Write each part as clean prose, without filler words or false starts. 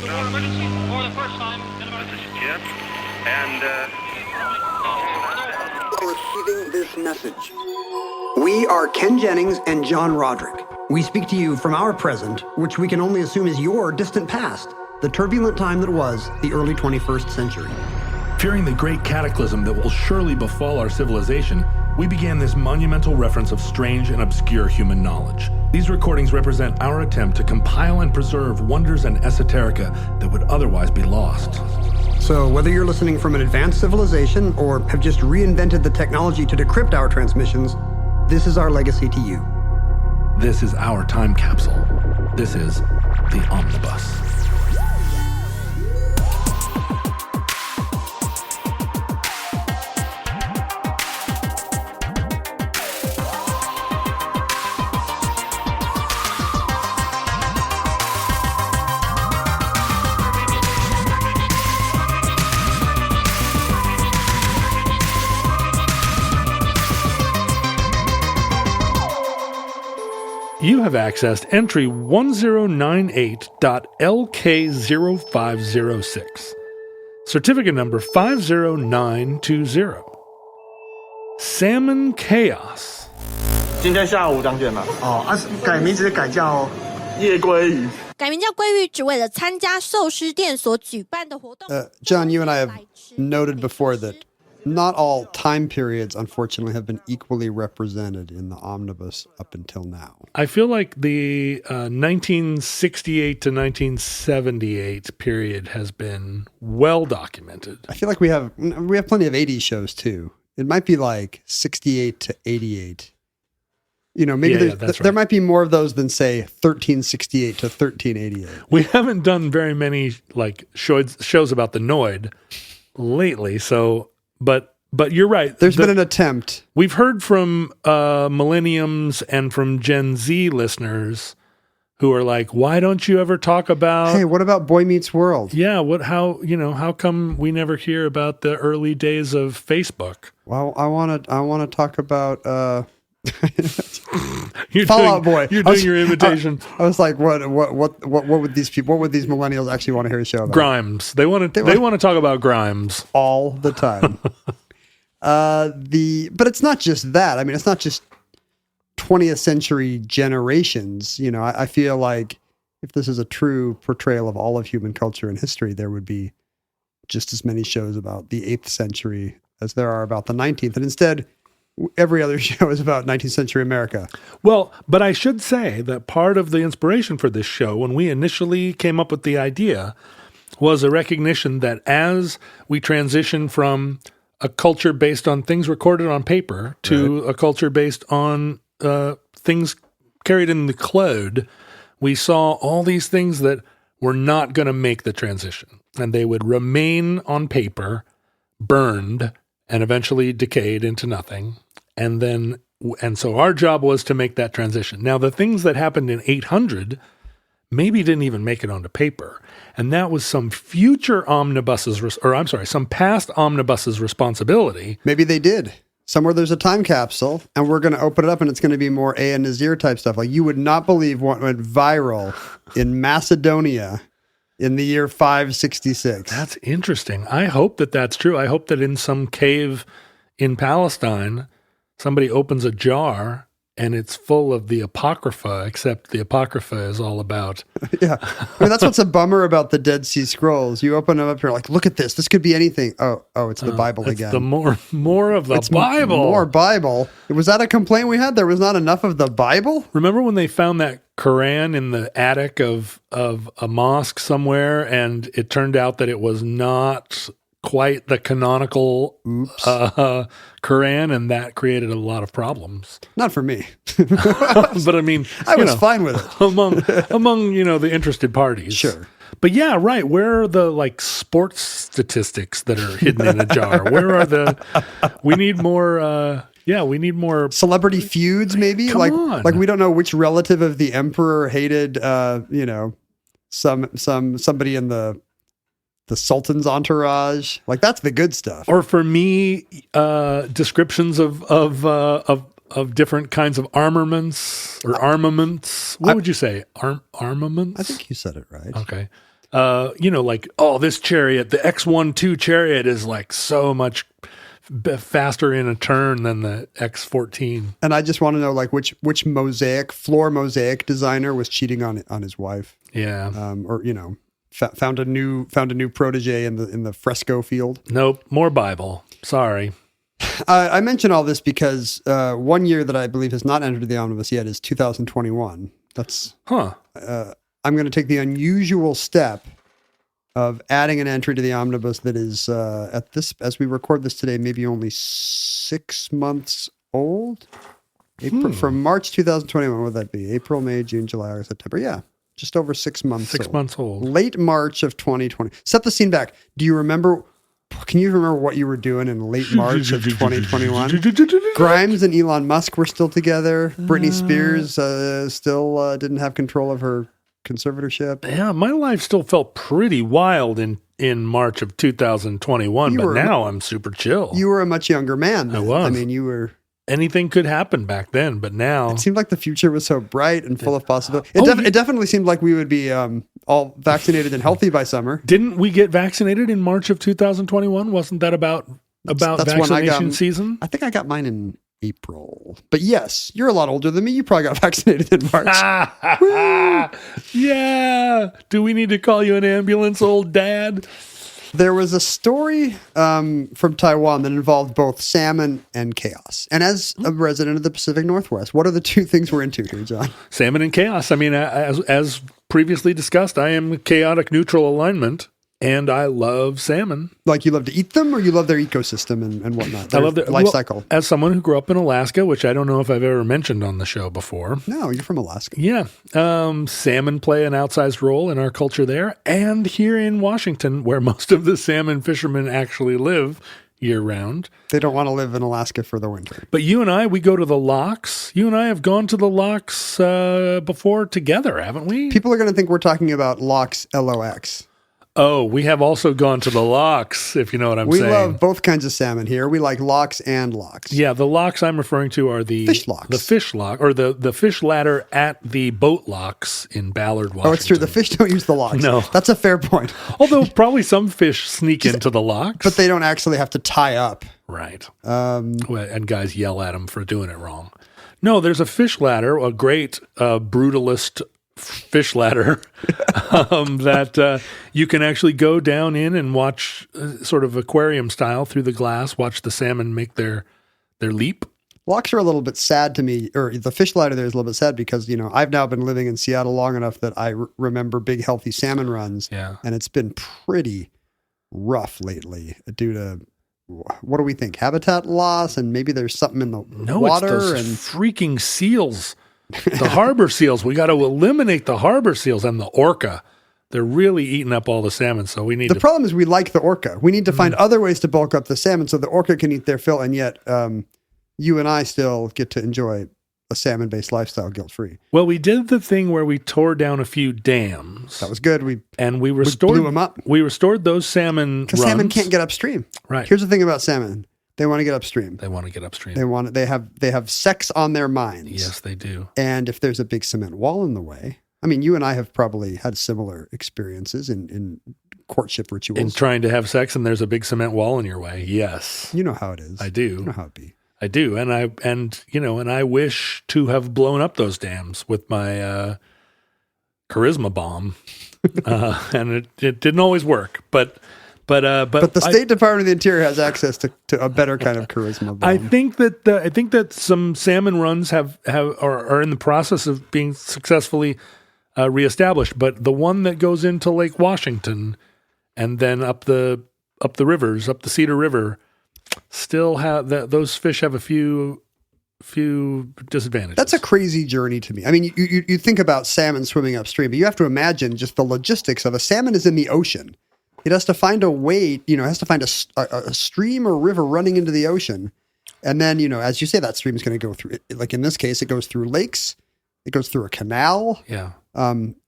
emergency for the first time in about... This is Jim, and Receiving this message. We are Ken Jennings and John Roderick. We speak to you from our present, which we can only assume is your distant past, the turbulent time that was the early 21st century. Fearing the great cataclysm that will surely befall our civilization, we began this monumental reference of strange and obscure human knowledge. These recordings represent our attempt to compile and preserve wonders and esoterica that would otherwise be lost. So whether you're listening from an advanced civilization or have just reinvented the technology to decrypt our transmissions, this is our legacy to you. This is our time capsule. This is the Omnibus. You have accessed entry 1098.LK0506. Certificate number 50920. Salmon Chaos. 今天下午2点了。改名字改叫夜鲑鱼。改名叫鲑鱼，只为了参加寿司店所举办的活动。John, you and I have noted before that not all time periods, unfortunately, have been equally represented in the omnibus up until now. I feel like the 1968 to 1978 period has been well documented. I feel like we have plenty of 80s shows too. It might be like 68 to 88. You know, maybe there might be more of those than say 1368 to 1388. We haven't done very many like shows about the Noid lately, so. But you're right. There's been an attempt. We've heard from millenniums and from Gen Z listeners who are like, "Why don't you ever talk about? Hey, what about Boy Meets World? Yeah, how come we never hear about the early days of Facebook? Well, I want to talk about You're Fallout Boy. You're doing your imitation. I was like, what would these people? What would these millennials actually want to hear a show about? Grimes. They want to talk about Grimes all the time. But it's not just that. I mean, it's not just 20th century generations. You know, I feel like if this is a true portrayal of all of human culture and history, there would be just as many shows about the 8th century as there are about the 19th. And instead, every other show is about 19th century America. Well, but I should say that part of the inspiration for this show, when we initially came up with the idea, was a recognition that as we transition from a culture based on things recorded on paper to a culture based on things carried in the cloud, we saw all these things that were not going to make the transition. And they would remain on paper, burned, and eventually decayed into nothing. And so our job was to make that transition. Now, the things that happened in 800 maybe didn't even make it onto paper. And that was some future some past omnibus's responsibility. Maybe they did. Somewhere there's a time capsule, and we're going to open it up, and it's going to be more A and Nazir type stuff. Like, you would not believe what went viral in Macedonia in the year 566. That's interesting. I hope that that's true. I hope that in some cave in Palestine, somebody opens a jar and it's full of the Apocrypha, except the Apocrypha is all about... Yeah. I mean, that's what's a bummer about the Dead Sea Scrolls. You open them up, you're like, look at this. This could be anything. Oh, it's the Bible again. The more of the Bible. More Bible. Was that a complaint we had? There was not enough of the Bible? Remember when they found that Quran in the attic of a mosque somewhere, and it turned out that it was not quite the canonical Quran, and that created a lot of problems. Not for me. But I mean, I was fine with it. among the interested parties. Sure. But yeah, right. Where are the sports statistics that are hidden in a jar? Where are we need more we need more celebrity feuds, maybe. Come on. Like we don't know which relative of the emperor hated somebody in the Sultan's entourage. Like, that's the good stuff. Or for me, descriptions of different kinds of armaments or armaments. What would you say? Armaments? I think you said it right. Okay. like, oh, this chariot, the X12 chariot is like so much faster in a turn than the X14. And I just want to know, like, which floor mosaic designer was cheating on his wife? Yeah. Or found a new protege in the fresco field. Nope, more Bible. Sorry. I mention all this because 1 year that I believe has not entered the omnibus yet is 2021. That's I'm going to take the unusual step of adding an entry to the omnibus that is as we record this today, maybe only 6 months old. From March 2021, what would that be? April, May, June, July, August, September. Yeah, just over 6 months. 6 months old. Late March of 2020. Set the scene back. Do you remember? Can you remember what you were doing in late March of 2021? Grimes and Elon Musk were still together. Britney Spears still didn't have control of her conservatorship. Yeah, my life still felt pretty wild in March of 2021, but now I'm super chill. You were a much younger man then. I was. I mean, you were... Anything could happen back then, but now... It seemed like the future was so bright and full of possibilities. It definitely seemed like we would be all vaccinated and healthy by summer. Didn't we get vaccinated in March of 2021? Wasn't that about that's vaccination season? I think I got mine in April. But yes, you're a lot older than me. You probably got vaccinated in March. Yeah. Do we need to call you an ambulance, old dad? There was a story from Taiwan that involved both salmon and chaos. And as a resident of the Pacific Northwest, what are the two things we're into here, John? Salmon and chaos. I mean, as previously discussed, I am chaotic neutral alignment, and I love salmon. Like, you love to eat them, or you love their ecosystem and whatnot? I love their life cycle. As someone who grew up in Alaska, which I don't know if I've ever mentioned on the show before. No, you're from Alaska. Yeah. Salmon play an outsized role in our culture there, and here in Washington, where most of the salmon fishermen actually live year-round. They don't want to live in Alaska for the winter. But you and I, we go to the locks. You and I have gone to the locks before together, haven't we? People are going to think we're talking about locks, LOX. Oh, we have also gone to the locks, if you know what I'm saying. We love both kinds of salmon here. We like locks and locks. Yeah, the locks I'm referring to are the fish locks. The fish lock, or the fish ladder at the boat locks in Ballard, Washington. Oh, it's true. The fish don't use the locks. No. That's a fair point. Although probably some fish sneak into the locks. But they don't actually have to tie up. Right. And guys yell at them for doing it wrong. No, there's a fish ladder, a great brutalist fish ladder that you can actually go down in and watch sort of aquarium style through the glass, watch the salmon make their leap. Locks are a little bit sad to me, or the fish ladder there is a little bit sad because, I've now been living in Seattle long enough that I remember big, healthy salmon runs. Yeah. And it's been pretty rough lately due to, what do we think? Habitat loss, and maybe there's something in the water. It's those freaking seals. The harbor seals. We got to eliminate the harbor seals and the orca. They're really eating up all the salmon, so we need The problem is we like the orca. We need to find other ways to bulk up the salmon so the orca can eat their fill, and yet you and I still get to enjoy a salmon-based lifestyle guilt-free. Well, we did the thing where we tore down a few dams. That was good. We restored blew them up. We restored those salmon because salmon can't get upstream. Right. Here's the thing about salmon. They want to get upstream. They have sex on their minds. Yes, they do. And if there's a big cement wall in the way, I mean, you and I have probably had similar experiences in courtship rituals. In trying to have sex and there's a big cement wall in your way. Yes. You know how it is. I do. You know how it be. I do. And I wish to have blown up those dams with my charisma bomb. And it didn't always work, but the State Department of the Interior has access to a better kind of charisma bomb. I think that some salmon runs are in the process of being successfully reestablished, but the one that goes into Lake Washington and then up the rivers, up the Cedar River, still have those fish have a few disadvantages. That's a crazy journey to me. I mean, you think about salmon swimming upstream, but you have to imagine just the logistics of a salmon is in the ocean. It has to find a way, has to find a stream or river running into the ocean. And then, as you say, that stream is going to go through, like in this case, it goes through lakes. It goes through a canal. Yeah.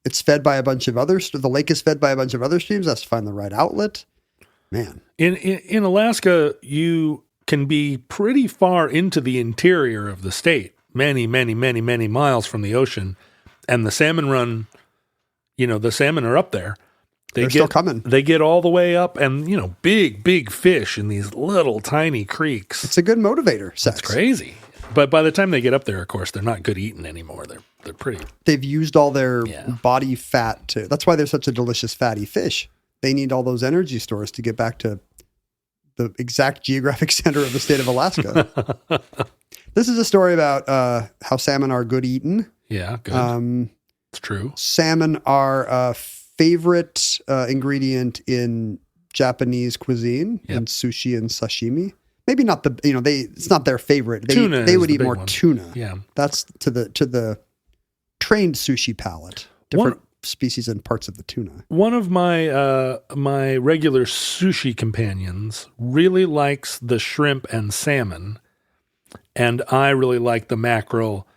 It's fed by a bunch of others. The lake is fed by a bunch of other streams. It has to find the right outlet. Man. In Alaska, you can be pretty far into the interior of the state, many, many, many, many miles from the ocean. And the salmon run, the salmon are up there. They're still coming. They get all the way up, and big fish in these little tiny creeks. It's a good motivator. Sex. It's crazy. But by the time they get up there, of course, they're not good eating anymore. They're pretty. They've used all their body fat to. That's why they're such a delicious fatty fish. They need all those energy stores to get back to the exact geographic center of the state of Alaska. This is a story about how salmon are good eaten. Yeah, good. It's true. Salmon are a favorite ingredient in Japanese cuisine, in sushi and sashimi. Maybe not it's not their favorite. They would eat more tuna. Yeah. That's to the trained sushi palate. Different species and parts of the tuna. One of my my regular sushi companions really likes the shrimp and salmon, and I really like the mackerel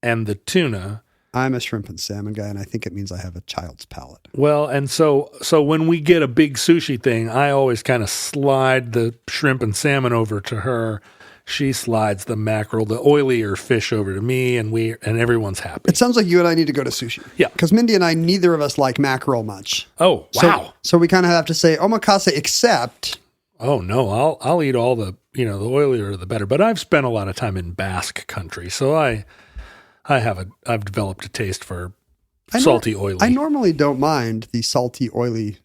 and the tuna. I'm a shrimp and salmon guy, and I think it means I have a child's palate. Well, and so when we get a big sushi thing, I always kind of slide the shrimp and salmon over to her. She slides the mackerel, the oilier fish, over to me, and everyone's happy. It sounds like you and I need to go to sushi. Yeah. Because Mindy and I, neither of us like mackerel much. Oh, wow. So we kind of have to say omakase, except... Oh, no, I'll eat all the oilier the better. But I've spent a lot of time in Basque country, so I've developed a taste for salty, oily. I normally don't mind the salty, oily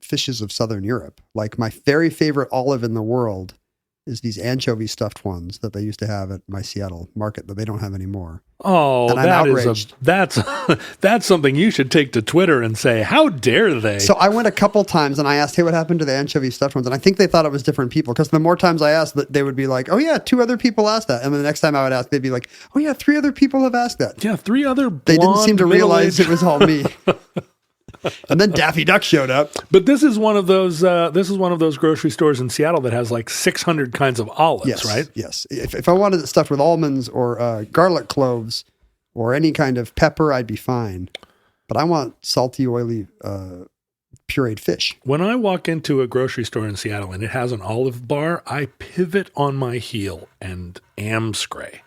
fishes of Southern Europe. Like my very favorite olive in the world is these anchovy stuffed ones that they used to have at my Seattle market that they don't have anymore. Oh, and I'm outraged. That's something you should take to Twitter and say, how dare they? So I went a couple times and I asked, hey, what happened to the anchovy stuffed ones? And I think they thought it was different people, because the more times I asked, they would be like, oh yeah, 2 other people asked that. And then the next time I would ask, they'd be like, oh yeah, 3 other people have asked that. Yeah, 3 other blonde, they didn't seem to realize it was all me. middle-aged- And then Daffy Duck showed up. But this is one of those grocery stores in Seattle that has like 600 kinds of olives, right? Yes. If I wanted it stuffed with almonds or garlic cloves or any kind of pepper, I'd be fine. But I want salty, oily, pureed fish. When I walk into a grocery store in Seattle and it has an olive bar, I pivot on my heel and amscray.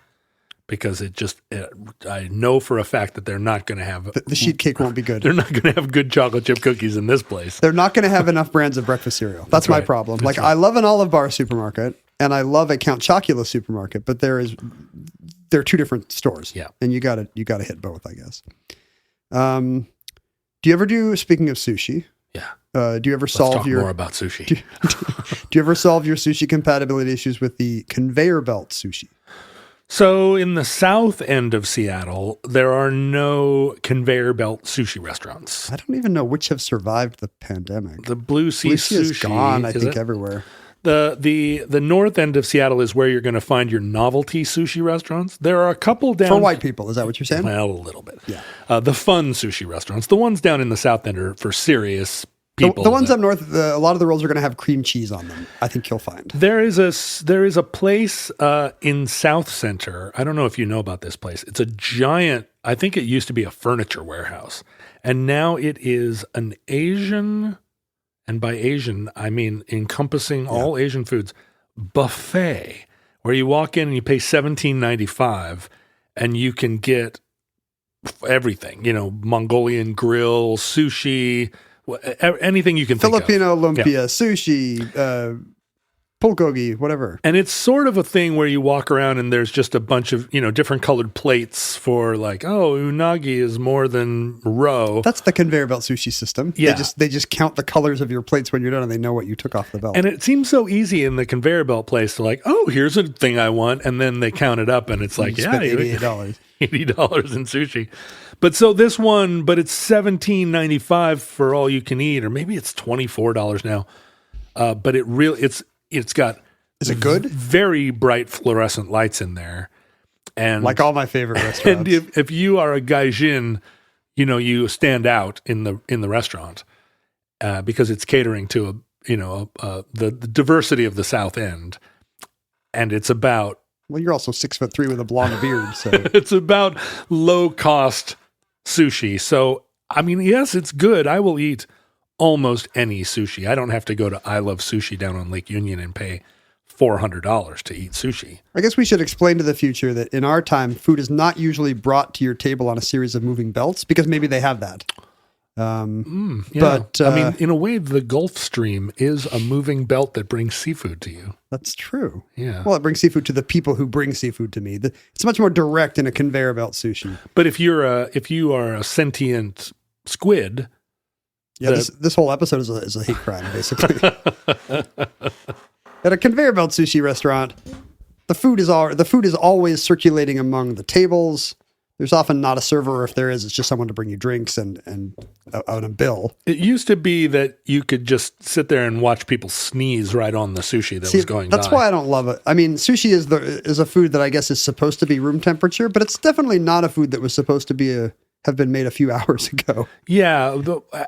Because I know for a fact that they're not going to have... The sheet cake won't be good. They're not going to have good chocolate chip cookies in this place. They're not going to have enough brands of breakfast cereal. That's my problem. That's right. I love an Olive Bar supermarket, and I love a Count Chocula supermarket, but they're 2 different stores. Yeah. And you gotta hit both, I guess. Do you ever speaking of sushi... Yeah. Do you ever Let's solve talk your... more about sushi. Do you ever solve your sushi compatibility issues with the conveyor belt sushi? So in the south end of Seattle, there are no conveyor belt sushi restaurants. I don't even know which have survived the pandemic. The Blue Sea Sushi is gone, I think, everywhere. The north end of Seattle is where you're going to find your novelty sushi restaurants. There are a couple down... For white people, is that what you're saying? Well, a little bit. Yeah. The fun sushi restaurants. The ones down in the south end are for serious people. The ones up north, a lot of the rolls are going to have cream cheese on them. I think you'll find. There is a place in South Center. I don't know if you know about this place. It's a giant, I think it used to be a furniture warehouse. And now it is an Asian, and by Asian, I mean encompassing all Asian foods, buffet, where you walk in and you pay $17.95 and you can get everything, Mongolian grill, sushi, anything you can Filipino think of. lumpia, sushi, bulgogi, whatever. And it's sort of a thing where you walk around and there's just a bunch of, different colored plates for like, oh, unagi is more than roe. That's the conveyor belt sushi system. Yeah. They just count the colors of your plates when you're done and they know what you took off the belt. And it seems so easy in the conveyor belt place to like, oh, here's a thing I want. And then they count it up and it's like, spent $88. $80 in sushi. But so this one, but it's $17.95 for all you can eat, or maybe it's $24 now. But it's got Is it good? Very bright fluorescent lights in there. And like all my favorite restaurants. And if you are a gaijin, you stand out in the restaurant because it's catering to the diversity of the South End. And it's about... Well, you're also 6'3" with a blonde beard, so... It's about low-cost sushi. So, I mean, yes, it's good. I will eat almost any sushi. I don't have to go to I Love Sushi down on Lake Union and pay $400 to eat sushi. I guess we should explain to the future that in our time, food is not usually brought to your table on a series of moving belts, because maybe they have that. But I mean, in a way, the Gulf Stream is a moving belt that brings seafood to you. that's true. Yeah. Well, it brings seafood to the people who bring seafood to me. It's much more direct in a conveyor belt sushi. But if you are a sentient squid, Yeah, this whole episode is a hate crime, basically. At a conveyor belt sushi restaurant, the food is always circulating among the tables. There's often not a server, or if there is, it's just someone to bring you drinks and a bill. it used to be that you could just sit there and watch people sneeze right on the sushi that was going That's by. why I don't love it. I mean, sushi is a food that I guess is supposed to be room temperature, but it's definitely not a food that was supposed to have been made a few hours ago. Yeah,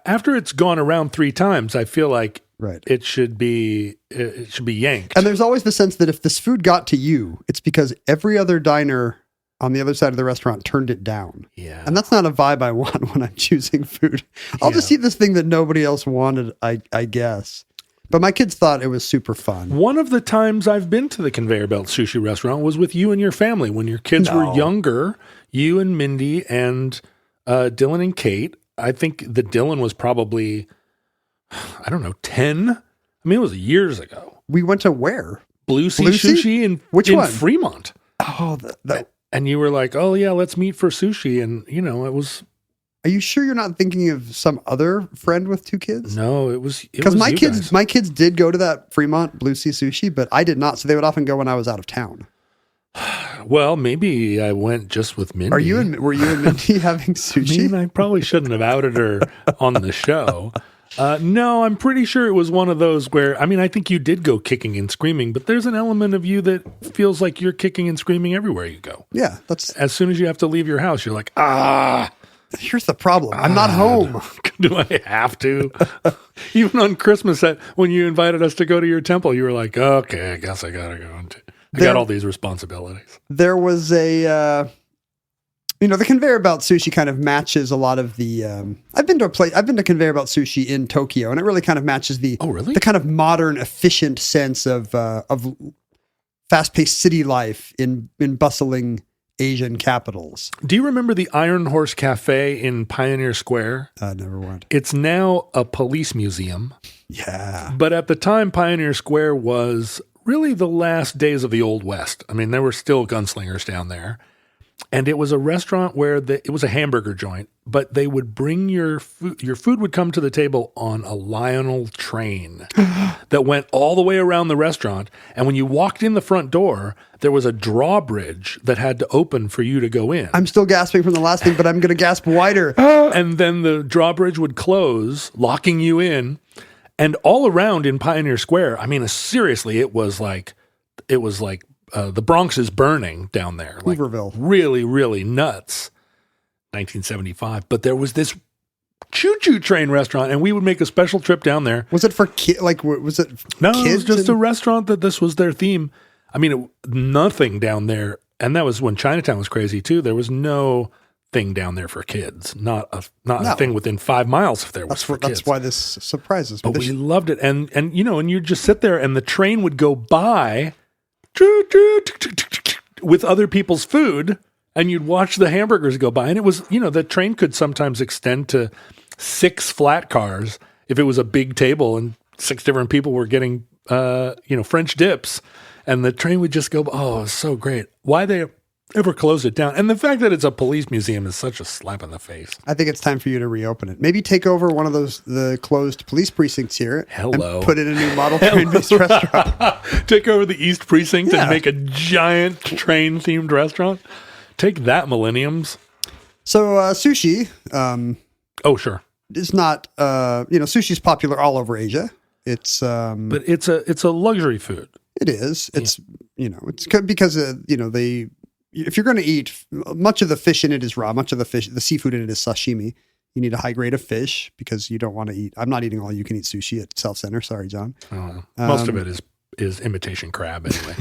after it's gone around 3 times, I feel like Right. it should be yanked. And there's always the sense that if this food got to you, it's because every other diner on the other side of the restaurant turned it down. Yeah. And that's not a vibe I want when I'm choosing food. I'll just eat this thing that nobody else wanted, I guess. But my kids thought it was super fun. One of the times I've been to the conveyor belt sushi restaurant was with you and your family when your kids were younger. You and Mindy and Dylan and Kate. I think that Dylan was probably, 10. I mean, it was years ago. We went to where? Blue Sea Blue Sea? Sushi in Which one? Fremont. Oh, And you were like, oh, yeah, let's meet for sushi. And, it was... Are you sure you're not thinking of some other friend with 2 kids? No, it was Because my you kids, guys. my kids did go to that Fremont Blue Sea Sushi, but I did not. So they would often go when I was out of town. Well, maybe I went just with Mindy. Were you and Mindy having sushi? I mean, I probably shouldn't have outed her on the show. No, I'm pretty sure it was one of those where, I think you did go kicking and screaming, but there's an element of you that feels like you're kicking and screaming everywhere you go. Yeah, As soon as you have to leave your house, you're like, here's the problem. I'm not home. do I have to? Even on Christmas, when you invited us to go to your temple, you were like, okay, I guess I gotta go. I got all these responsibilities. There was the conveyor belt sushi kind of matches a lot of the, I've been to conveyor belt sushi in Tokyo, and it really kind of matches the kind of modern, efficient sense of fast-paced city life in bustling Asian capitals. Do you remember the Iron Horse Cafe in Pioneer Square? I never went. It's now a police museum. Yeah. But at the time, Pioneer Square was really the last days of the Old West. I mean, there were still gunslingers down there. And it was a restaurant where it was a hamburger joint, but they would bring your food. Your food would come to the table on a Lionel train that went all the way around the restaurant. And when you walked in the front door, there was a drawbridge that had to open for you to go in. I'm still gasping from the last thing, but I'm going to gasp wider. And then the drawbridge would close, locking you in. And all around in Pioneer Square, seriously, it was like the Bronx is burning down there. Like Hooverville. Really, really nuts. 1975. But there was this choo-choo train restaurant, and we would make a special trip down there. Was it for kids? Like, was it No, kids? it was just a restaurant that this was their theme. Nothing down there. And that was when Chinatown was crazy, too. There was no thing down there for kids. Not a thing within 5 miles if there was for kids. That's why this surprises me. But we loved it. And you'd just sit there, and the train would go by with other people's food, and you'd watch the hamburgers go by. And it was, the train could sometimes extend to 6 flat cars if it was a big table and 6 different people were getting, French dips, and the train would just go, oh, it was so great. Why they ever close it down? And the fact that it's a police museum is such a slap in the face. I think it's time for you to reopen it. Maybe take over one of the closed police precincts here. Hello. And put in a new model train-based restaurant. Take over the East Precinct and make a giant train-themed restaurant. Take that, millenniums. So sushi. Oh, sure. Is not. Sushi is popular all over Asia. It's. But it's a luxury food. It is. It's it's because they. If you're going to eat, much of the fish in it is raw. Much of the seafood in it is sashimi. You need a high grade of fish because you don't want to eat. I'm not eating all you can eat sushi at South Center. Sorry, John. Oh, most of it is imitation crab anyway.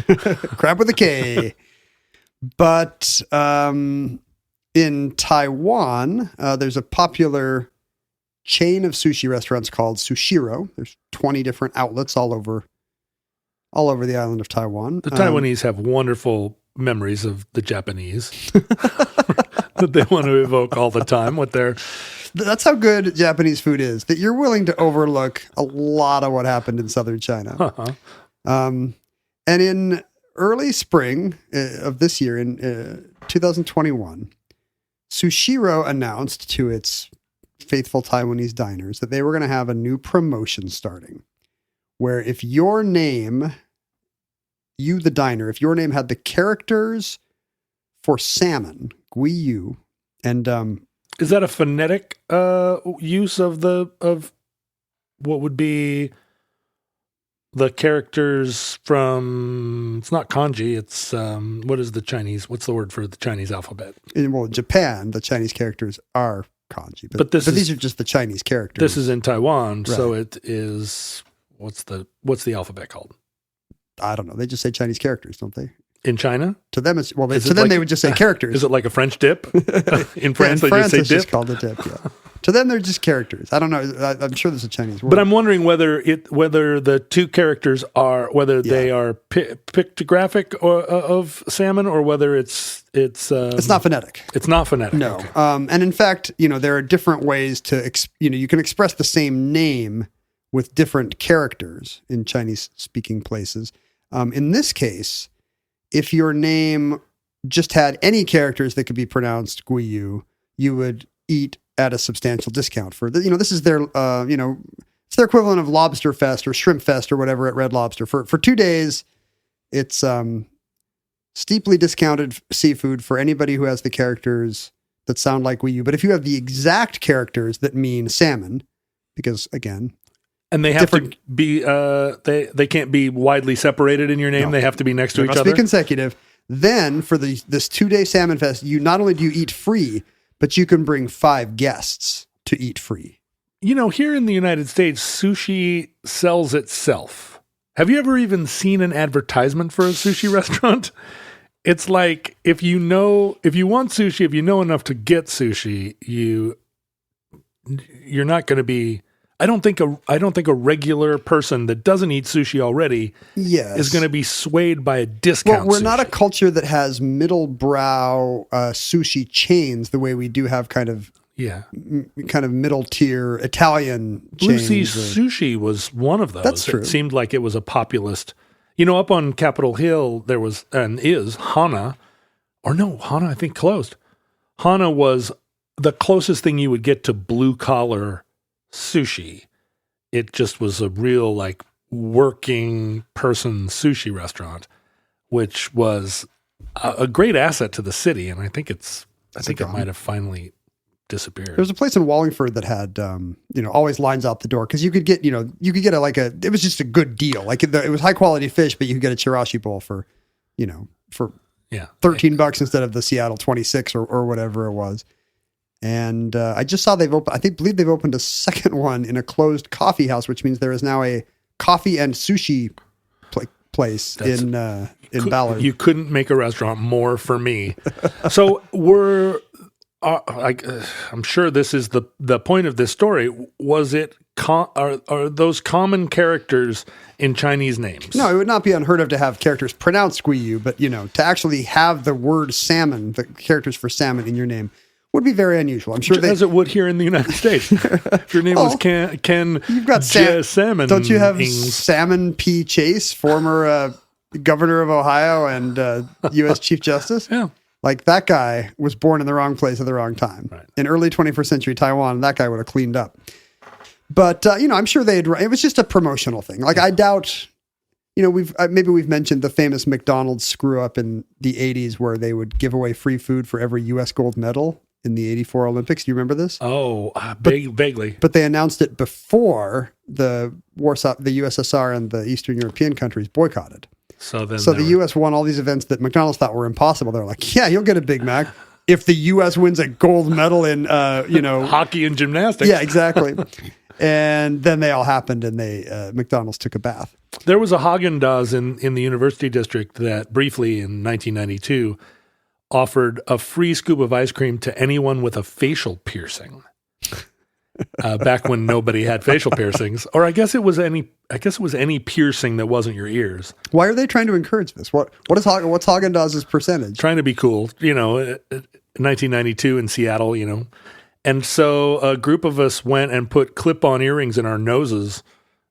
Crab with a K. But in Taiwan, there's a popular chain of sushi restaurants called Sushiro. There's 20 different outlets all over the island of Taiwan. The Taiwanese have wonderful memories of the Japanese that they want to evoke all the time with their That's how good Japanese food is, that you're willing to overlook a lot of what happened in southern China. Uh-huh. And in early spring of this year, in 2021, Sushiro announced to its faithful Taiwanese diners that they were going to have a new promotion starting, where if your name, you the diner, if your name had the characters for salmon, gui yu, and is that a phonetic use of what would be the characters from? It's not kanji. It's what is the Chinese? What's the word for the Chinese alphabet? in Japan, the Chinese characters are kanji, But these are just the Chinese characters. This is in Taiwan, so Right. it is. What's the alphabet called? I don't know. They just say Chinese characters, don't they? In China? To them, it's Is to it them like- they would just say characters. Is it like a French dip? In Yeah, France, in they France, just say it's dip. just called a dip. Yeah. To them, they're just characters. I don't know. I'm sure there's a Chinese word. But I'm wondering whether the two characters are they are pictographic of salmon, or whether it's it's not phonetic. It's not phonetic. No. Okay. And in fact, there are different ways to, you can express the same name with different characters in Chinese speaking places. In this case, if your name just had any characters that could be pronounced guiyu, you would eat at a substantial discount for this is their, it's their equivalent of Lobster Fest or Shrimp Fest or whatever at Red Lobster. For 2 days, it's steeply discounted seafood for anybody who has the characters that sound like guiyu. But if you have the exact characters that mean salmon, because again, And they have different- to be they can't be widely separated in your name. No. They have to be next to they each must other. be consecutive. Then for this 2-day Salmon Fest, you not only do you eat free, but you can bring 5 guests to eat free. Here in the United States, sushi sells itself. Have you ever even seen an advertisement for a sushi restaurant? It's like if you want sushi, if you know enough to get sushi, you're not going to be. I don't think a regular person that doesn't eat sushi already Yes. is going to be swayed by a discount. Well, we're not a sushi. culture that has middle brow sushi chains the way we do have kind of middle tier Italian Blue chains. Sea Sushi was one of those. That's true. It seemed like it was a populist. Up on Capitol Hill, there was and is Hana, or no, Hana I think closed. Hana was the closest thing you would get to blue collar sushi. It just was a real like working person sushi restaurant, which was a great asset to the city. And I think it might have finally disappeared. There was a place in Wallingford that had, always lines out the door because you could get, it was just a good deal. Like it was high quality fish, but you could get a chirashi bowl for $13 instead of the Seattle 26 or whatever it was. And I just saw believe they've opened a second one in a closed coffee house, which means there is now a coffee and sushi place in Ballard. You couldn't make a restaurant more for me. So I'm sure this is the point of this story. Was it are those common characters in Chinese names? No, it would not be unheard of to have characters pronounced guiyu, but to actually have the word salmon, the characters for salmon in your name, would be very unusual. I'm sure as it would here in the United States. If your name was Ken, you've got Salmon. Don't you have Ings. Salmon P. Chase, former governor of Ohio and U.S. Chief Justice? Yeah. Like that guy was born in the wrong place at the wrong time. Right. In early 21st century Taiwan, that guy would have cleaned up. But, I'm sure it was just a promotional thing. Like I doubt, we've mentioned the famous McDonald's screw up in the 80s where they would give away free food for every U.S. gold medal in the 84 Olympics. Do you remember this? Oh, vaguely. But they announced it before the USSR and the Eastern European countries boycotted. So the U.S. won all these events that McDonald's thought were impossible. They're like, yeah, you'll get a Big Mac if the U.S. wins a gold medal in, hockey and gymnastics. Yeah, exactly. And then they all happened, and McDonald's took a bath. There was a Haagen-Dazs in the University District that briefly in 1992 offered a free scoop of ice cream to anyone with a facial piercing. Back when nobody had facial piercings, or I guess it was any piercing that wasn't your ears. Why are they trying to encourage this? What's Haagen-Dazs' percentage? Trying to be cool, 1992 in Seattle, And so a group of us went and put clip-on earrings in our noses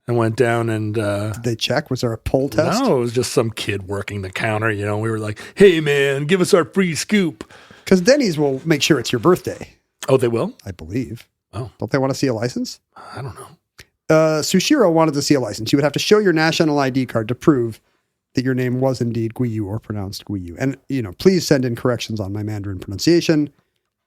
and went down and... Did they check? Was there a poll test? No, it was just some kid working the counter. You know, we were like, hey, man, give us our free scoop. Because Denny's will make sure it's your birthday. Oh, they will? I believe. Oh. Don't they want to see a license? I don't know. Sushiro wanted to see a license. You would have to show your national ID card to prove that your name was indeed Guiyu or pronounced Guiyu. And, please send in corrections on my Mandarin pronunciation.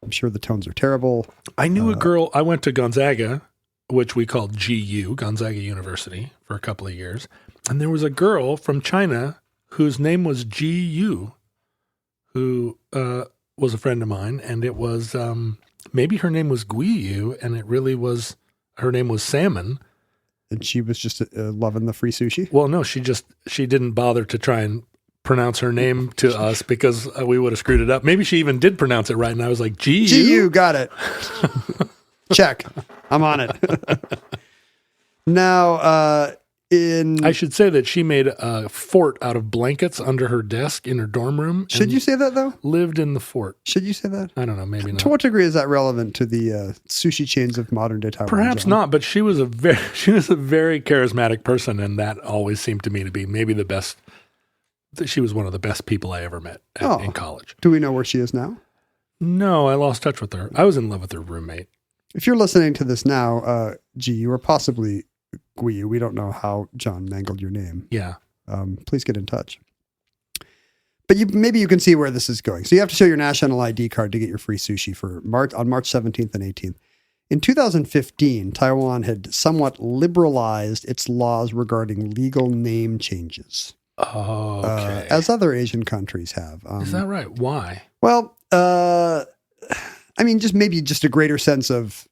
I'm sure the tones are terrible. I knew a girl, I went to Gonzaga, which we called GU, Gonzaga University, for a couple of years. And there was a girl from China whose name was GU, who was a friend of mine. And it was, maybe her name was Guiyu, and it really was, her name was Salmon. And she was just loving the free sushi? Well, no, she didn't bother to try and pronounce her name to us because we would have screwed it up. Maybe she even did pronounce it right, and I was like, GU? GU, got it. Check. I'm on it. Now, I should say that she made a fort out of blankets under her desk in her dorm room. Should you say that, though? Lived in the fort. Should you say that? I don't know, maybe not. To what degree is that relevant to the sushi chains of modern-day Taiwan? Perhaps John? not, but she was a very charismatic person, and that always seemed to me to be maybe the best. She was one of the best people I ever met in college. Do we know where she is now? No, I lost touch with her. I was in love with her roommate. If you're listening to this now, GU or possibly Guiyu, we don't know how John mangled your name. Yeah. Please get in touch. But maybe you can see where this is going. So you have to show your national ID card to get your free sushi on March 17th and 18th. In 2015, Taiwan had somewhat liberalized its laws regarding legal name changes. Oh, okay. As other Asian countries have. Is that right? Why? Well, just a greater sense of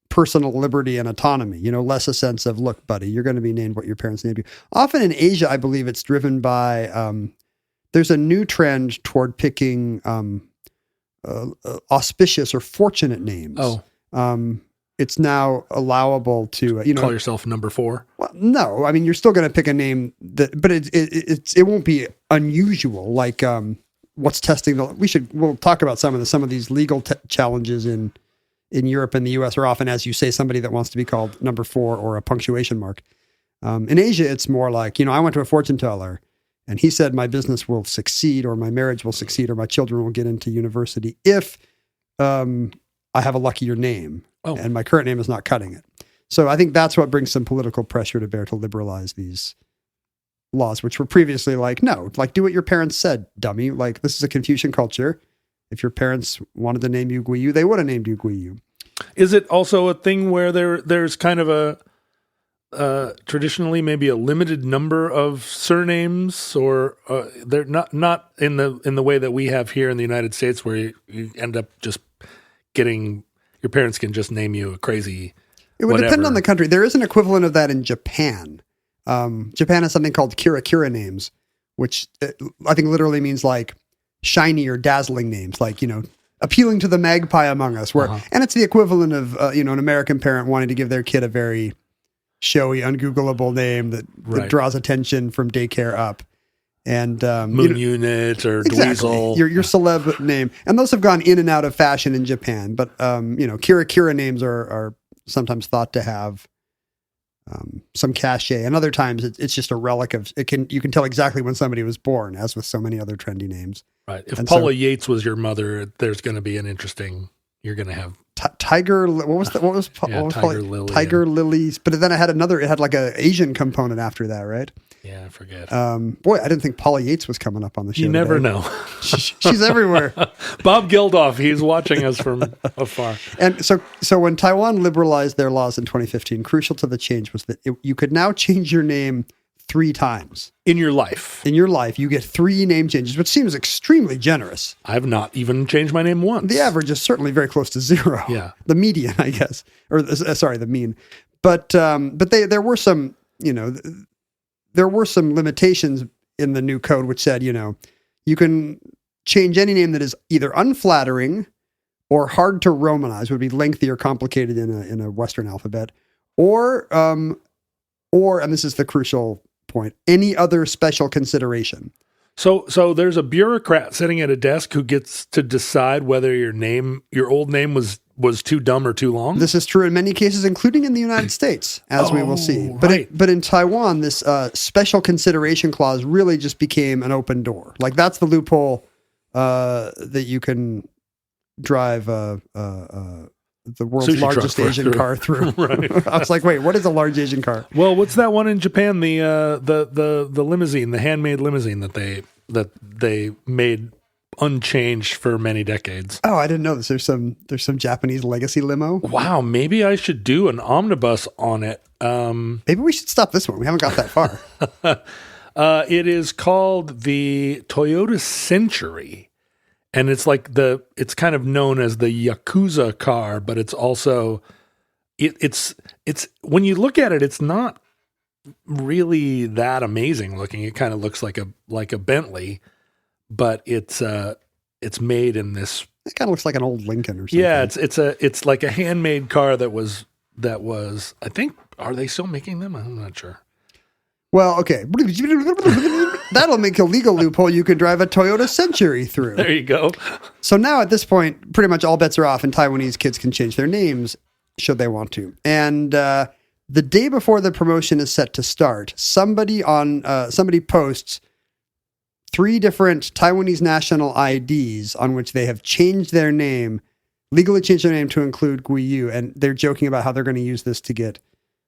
personal liberty and autonomy, less a sense of, look, buddy, you're going to be named what your parents named you. Often in Asia, I believe it's driven by, there's a new trend toward picking auspicious or fortunate names. Oh. It's now allowable to, call yourself number 4. Well, no, I mean, you're still going to pick a name but it won't be unusual. Like, what's testing we'll talk about some of these legal challenges in Europe and the US are often, as you say, somebody that wants to be called number 4 or a punctuation mark. In Asia, it's more like, I went to a fortune teller and he said my business will succeed or my marriage will succeed or my children will get into university if I have a luckier name. Oh. And my current name is not cutting it. So I think that's what brings some political pressure to bear to liberalize these laws, which were previously like, no, like do what your parents said, dummy. Like this is a Confucian culture. If your parents wanted to name you Guiyu, they would have named you Guiyu. Is it also a thing where there's kind of a traditionally maybe a limited number of surnames, or they're not in the way that we have here in the United States, where you end up just getting your parents can just name you a crazy. It would depend on the country. There is an equivalent of that in Japan. Japan has something called kira names, which I think literally means like shiny or dazzling names, like, appealing to the magpie among us, and it's the equivalent of, an American parent wanting to give their kid a very showy, ungoogleable name that draws attention from daycare up. And Moon Unit or exactly, Dweezil. Your celeb name. And those have gone in and out of fashion in Japan. But, kira names are sometimes thought to have some cachet. And other times it's just a relic of, you can tell exactly when somebody was born, as with so many other trendy names. Right. If Paula Yates was your mother, there's going to be you're going to have Tiger. Tiger Lily. Tiger Lilies. But then it had like a Asian component after that, right? Yeah, I forget. Boy, I didn't think Paula Yates was coming up on the show. You never know. She's everywhere. Bob Geldof, he's watching us from afar. And so when Taiwan liberalized their laws in 2015, crucial to the change was that you could now change your name 3 times. In your life. In your life, you get 3 name changes, which seems extremely generous. I've not even changed my name once. The average is certainly very close to 0. Yeah. The median, I guess. Or, the mean. But there were some, there were some limitations in the new code, which said, you can change any name that is either unflattering or hard to Romanize, would be lengthy or complicated in a Western alphabet, or, and this is the crucial point, any other special consideration. So there's a bureaucrat sitting at a desk who gets to decide whether your old name was was too dumb or too long. This is true in many cases, including in the United States, as we will see. Right. But in Taiwan, this special consideration clause really just became an open door. Like that's the loophole that you can drive the world's Sushi largest truck Asian car through. Right. I was like, wait, what is a large Asian car? Well, what's that one in Japan? The limousine, the handmade limousine that they made unchanged for many decades. Oh, I didn't know this. There's some Japanese legacy limo. Wow, maybe I should do an omnibus on it. Maybe we should stop this one. We haven't got that far. It is called the Toyota Century, and it's it's kind of known as the Yakuza car, but it's also it's when you look at it, it's not really that amazing looking. It kind of looks like a Bentley, but it's made in this. It kind of looks like an old Lincoln or something. Yeah, it's like a handmade car that was I think, are they still making them? I'm not sure. Well, okay. That'll make a legal loophole you can drive a Toyota Century through. There you go. So now at this point, pretty much all bets are off and Taiwanese kids can change their names should they want to. And the day before the promotion is set to start, somebody posts 3 different Taiwanese national IDs on which they have changed their name, legally changed their name to include Guiyu, and they're joking about how they're going to use this to get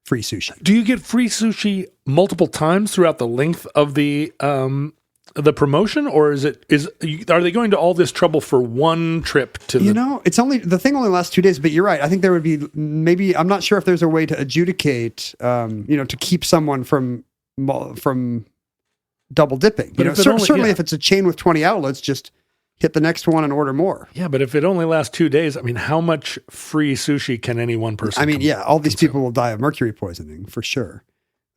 free sushi. Do you get free sushi multiple times throughout the length of the promotion, or are they going to all this trouble for one trip to the thing only lasts 2 days, but you're right. I think there would be maybe, I'm not sure if there's a way to adjudicate, to keep someone from double dipping. Certainly if it's a chain with 20 outlets, just hit the next one and order more. Yeah, but if it only lasts 2 days, I mean, how much free sushi can any one person all these people will die of mercury poisoning for sure.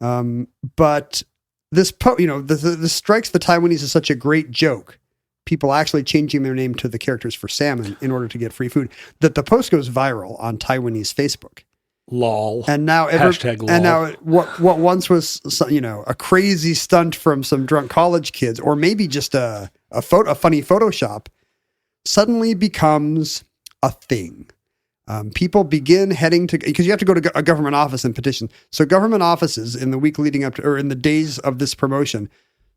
But this, this strikes the Taiwanese as such a great joke. People actually changing their name to the characters for salmon in order to get free food, that the post goes viral on Taiwanese Facebook. Lol. And now Hashtag lol. And now what once was a crazy stunt from some drunk college kids, or maybe just a funny Photoshop, suddenly becomes a thing. People begin heading to, because you have to go to a government office and petition. So government offices in the week leading up to, or in the days of this promotion,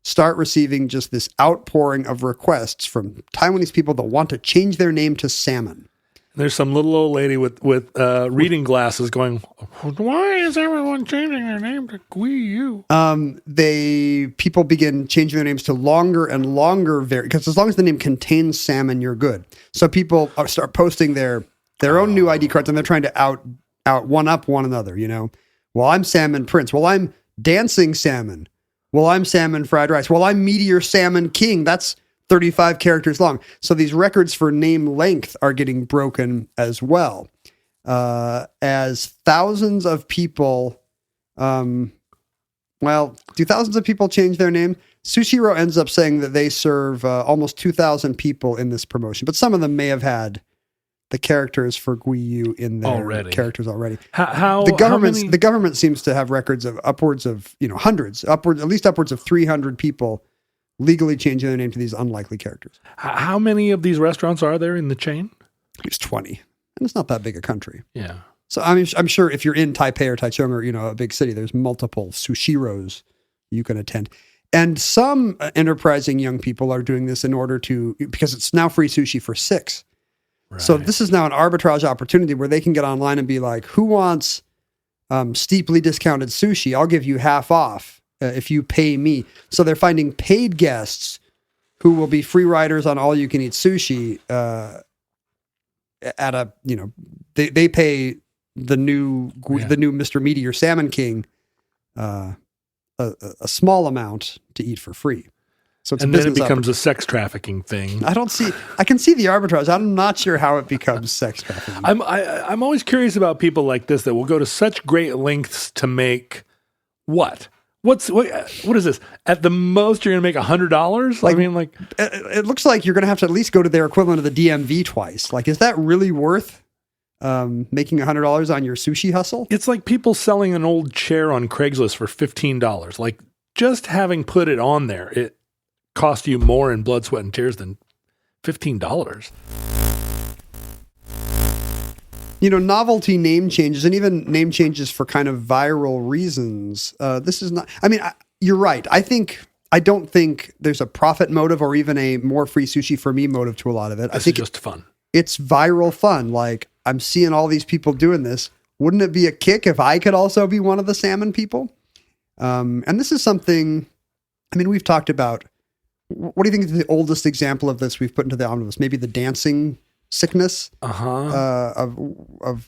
start receiving just this outpouring of requests from Taiwanese people that want to change their name to Salmon. There's some little old lady with reading glasses going, why is everyone changing their name to Guiyu? People begin changing their names to longer and longer because as long as the name contains salmon, you're good. So people start posting their own new ID cards, and they're trying to one up one another, Well, I'm Salmon Prince. Well, I'm Dancing Salmon. Well, I'm Salmon Fried Rice. Well, I'm Meteor Salmon King. That's 35 characters long. So these records for name length are getting broken as well. As thousands of people, do thousands of people change their name? Sushiro ends up saying that they serve almost 2,000 people in this promotion, but some of them may have had the characters for Guiyu in their characters already. The government seems to have records of upwards of hundreds, at least upwards of 300 people legally changing their name to these unlikely characters. How many of these restaurants are there in the chain? It's 20, and it's not that big a country. Yeah. So I'm sure if you're in Taipei or Taichung or a big city, there's multiple sushiros you can attend. And some enterprising young people are doing this in order to, because it's now free sushi for 6. Right. So this is now an arbitrage opportunity where they can get online and be like, who wants steeply discounted sushi? I'll give you half off if you pay me. So they're finding paid guests who will be free riders on all you can eat sushi at a, they pay the new Mr. Meteor Salmon King a small amount to eat for free. So it's and then it becomes a sex trafficking thing. I can see the arbitrage. I'm not sure how it becomes sex trafficking. I'm always curious about people like this that will go to such great lengths to make what? What is this? At the most, you're going to make $100? It looks like you're going to have to at least go to their equivalent of the DMV twice. Like, is that really worth making $100 on your sushi hustle? It's like people selling an old chair on Craigslist for $15. Like, just having put it on there, it cost you more in blood, sweat, and tears than $15. novelty name changes and even name changes for kind of viral reasons. This is not, you're right. I don't think there's a profit motive or even a more free sushi for me motive to a lot of it. I think it's just fun. It's viral fun. Like, I'm seeing all these people doing this. Wouldn't it be a kick if I could also be one of the salmon people? And this is something, we've talked about. What do you think is the oldest example of this we've put into the omnibus? Maybe the dancing sickness of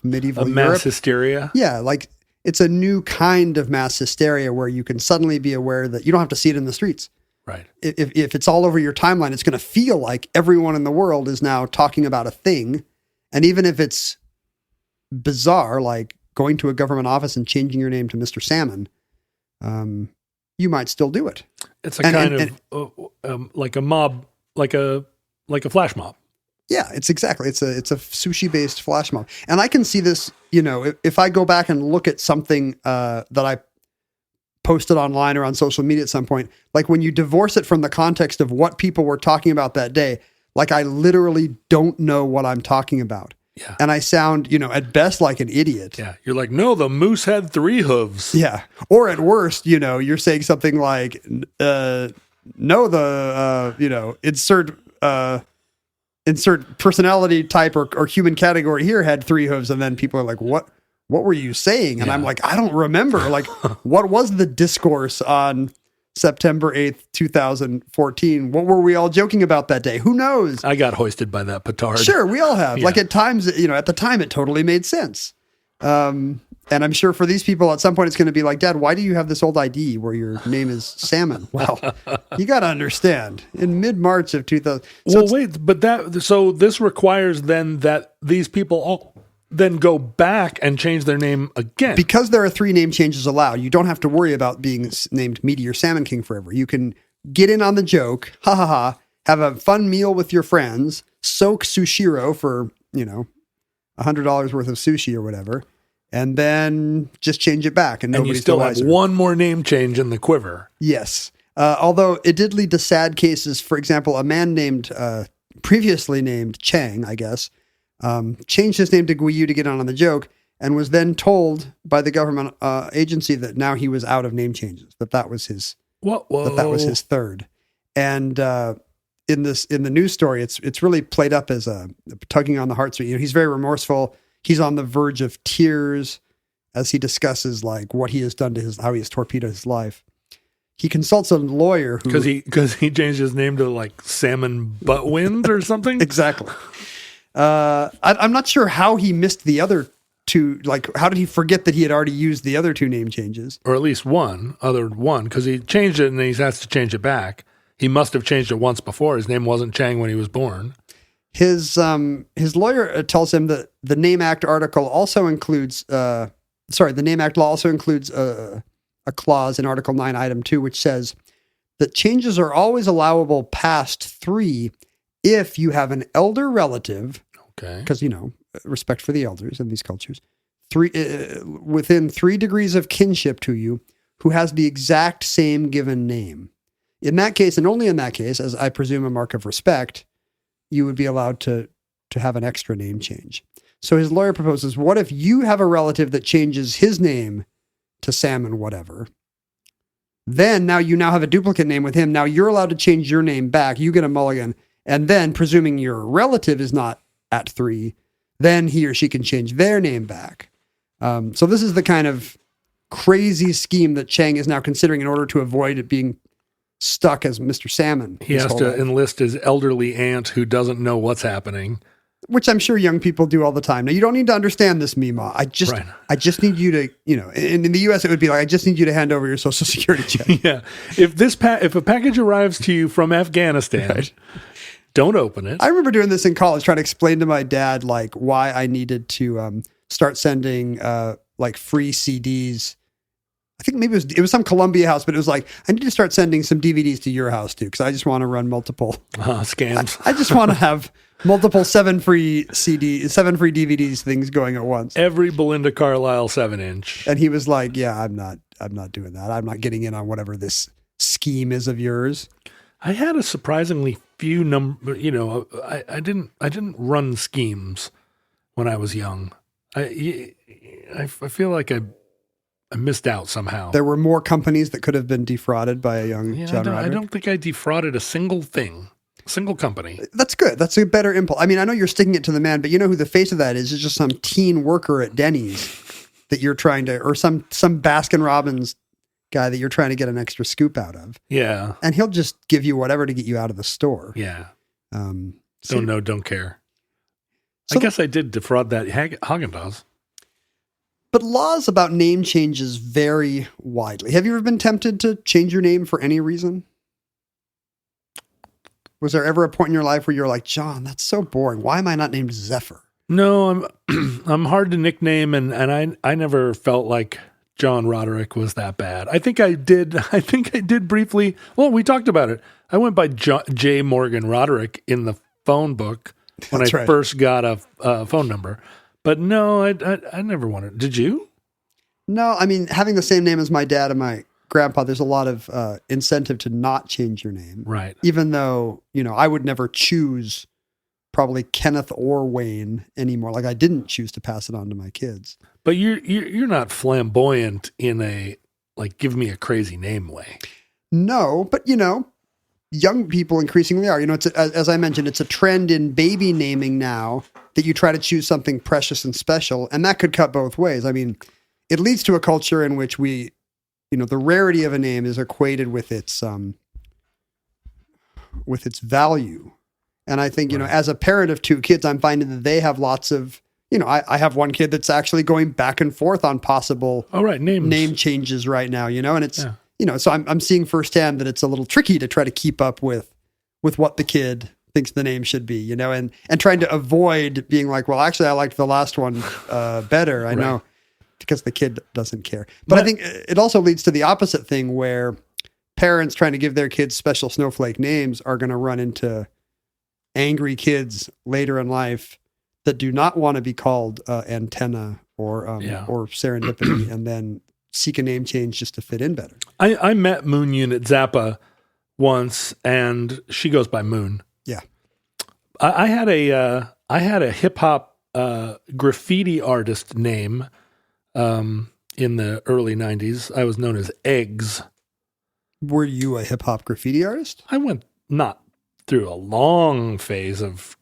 medieval Europe. Mass hysteria. Yeah, like it's a new kind of mass hysteria where you can suddenly be aware that you don't have to see it in the streets. Right. If it's all over your timeline, it's going to feel like everyone in the world is now talking about a thing. And even if it's bizarre, like going to a government office and changing your name to Mr. Salmon, you might still do it. It's like a mob, like a flash mob. Yeah, it's a sushi based flash mob. And I can see this, if I go back and look at something that I posted online or on social media at some point, like when you divorce it from the context of what people were talking about that day, like I literally don't know what I'm talking about. Yeah. And I sound, at best like an idiot. Yeah. You're like, no, the moose had 3 hooves. Yeah. Or at worst, you're saying something like, no, insert personality type or human category here had 3 hooves. And then people are like, what were you saying? And I'm like, I don't remember. Like, what was the discourse on September 8th, 2014? What were we all joking about that day? Who knows? I got hoisted by that petard. Sure, we all have. Yeah. Like at times, at the time it totally made sense. And I'm sure for these people at some point it's going to be like, Dad, why do you have this old ID where your name is Salmon? Well, you got to understand, in mid-March of 2000. So this requires then that these people all then go back and change their name again. Because there are 3 name changes allowed, you don't have to worry about being named Meteor Salmon King forever. You can get in on the joke, have a fun meal with your friends, soak sushiro for, $100 worth of sushi or whatever, and then just change it back. And you still have one more name change in the quiver. Yes. Although it did lead to sad cases. For example, a man previously named Chang, I guess, changed his name to Guiyu to get on the joke, and was then told by the government agency that now he was out of name changes. That was his. That was his third. And in the news story, it's really played up as a tugging on the heartstrings. He's very remorseful. He's on the verge of tears as he discusses like what he has done to how he has torpedoed his life. He consults a lawyer who because he changed his name to like Salmon Buttwind or something. Exactly. I'm not sure how he missed the other 2. Like, how did he forget that he had already used the other 2 name changes? Or at least one, because he changed it and then he has to change it back. He must have changed it once before. His name wasn't Chang when he was born. His lawyer tells him that the Name Act article also includes, the Name Act law also includes a clause in Article 9, Item 2, which says that changes are always allowable past 3 if you have an elder relative. Okay. Because, respect for the elders in these cultures, within 3 degrees of kinship to you, who has the exact same given name. In that case, and only in that case, as I presume a mark of respect, you would be allowed to have an extra name change. So his lawyer proposes, what if you have a relative that changes his name to Salmon whatever? Then now you have a duplicate name with him. Now you're allowed to change your name back. You get a mulligan. And then, presuming your relative is not at 3, then he or she can change their name back. So this is the kind of crazy scheme that Chang is now considering in order to avoid it being stuck as Mr. Salmon. He has to enlist his elderly aunt who doesn't know what's happening. Which I'm sure young people do all the time. Now, you don't need to understand this, Mima. I just need you to, in the U.S. it would be like, I just need you to hand over your social security check. Yeah. If a package arrives to you from Afghanistan, right, don't open it. I remember doing this in college, trying to explain to my dad, like, why I needed to start sending free CDs. I think maybe it was some Columbia house, but it was like, I need to start sending some DVDs to your house too, because I just want to run multiple scams. I just want to have multiple 7 free DVDs things going at once. Every Belinda Carlisle 7-inch. And he was like, yeah, I'm not doing that. I'm not getting in on whatever this scheme is of yours. I had a surprisingly few number, I didn't run schemes when I was young. I feel like I missed out somehow. There were more companies that could have been defrauded by a young John I Roderick. don't think I defrauded a single company. That's good. That's a better impulse. I mean, I know you're sticking it to the man, but you know who the face of that is? It's just some teen worker at Denny's that you're trying to, or some Baskin Robbins guy that you're trying to get an extra scoop out of. Yeah. And he'll just give you whatever to get you out of the store. Yeah. So- Don't know, don't care. So- I guess I did defraud that Haagen-Dazs. But laws about name changes vary widely. Have you ever been tempted to change your name for any reason? Was there ever a point in your life where you're like, John, that's so boring. Why am I not named Zephyr? No, I'm hard to nickname, and I never felt like John Roderick was that bad. I think I did briefly. Well, we talked about it. I went by J. Morgan Roderick in the phone book when That's I right. first got a phone number. But no, I never wanted. Did you? No, I mean, having the same name as my dad and my grandpa, there's a lot of incentive to not change your name. Right. Even though, I would never choose probably Kenneth or Wayne anymore. Like I didn't choose to pass it on to my kids. But you're not flamboyant in a like give me a crazy name way. No, but young people increasingly are. It's as I mentioned, it's a trend in baby naming now that you try to choose something precious and special, and that could cut both ways. I mean, it leads to a culture in which we, the rarity of a name is equated with its value. And I think, as a parent of two kids, I'm finding that they have lots of, I have one kid that's actually going back and forth on possible name changes right now, and it's, so I'm seeing firsthand that it's a little tricky to try to keep up with what the kid thinks the name should be, and trying to avoid being like, well, actually I liked the last one better. I know, because the kid doesn't care. But I think it also leads to the opposite thing where parents trying to give their kids special snowflake names are going to run into angry kids later in life that do not want to be called antenna or serendipity and then seek a name change just to fit in better. I met Moon Unit Zappa once, and she goes by Moon. Yeah. I had a hip hop graffiti artist name in the early 90s. I was known as Eggs. Were you a hip hop graffiti artist? I went not through a long phase of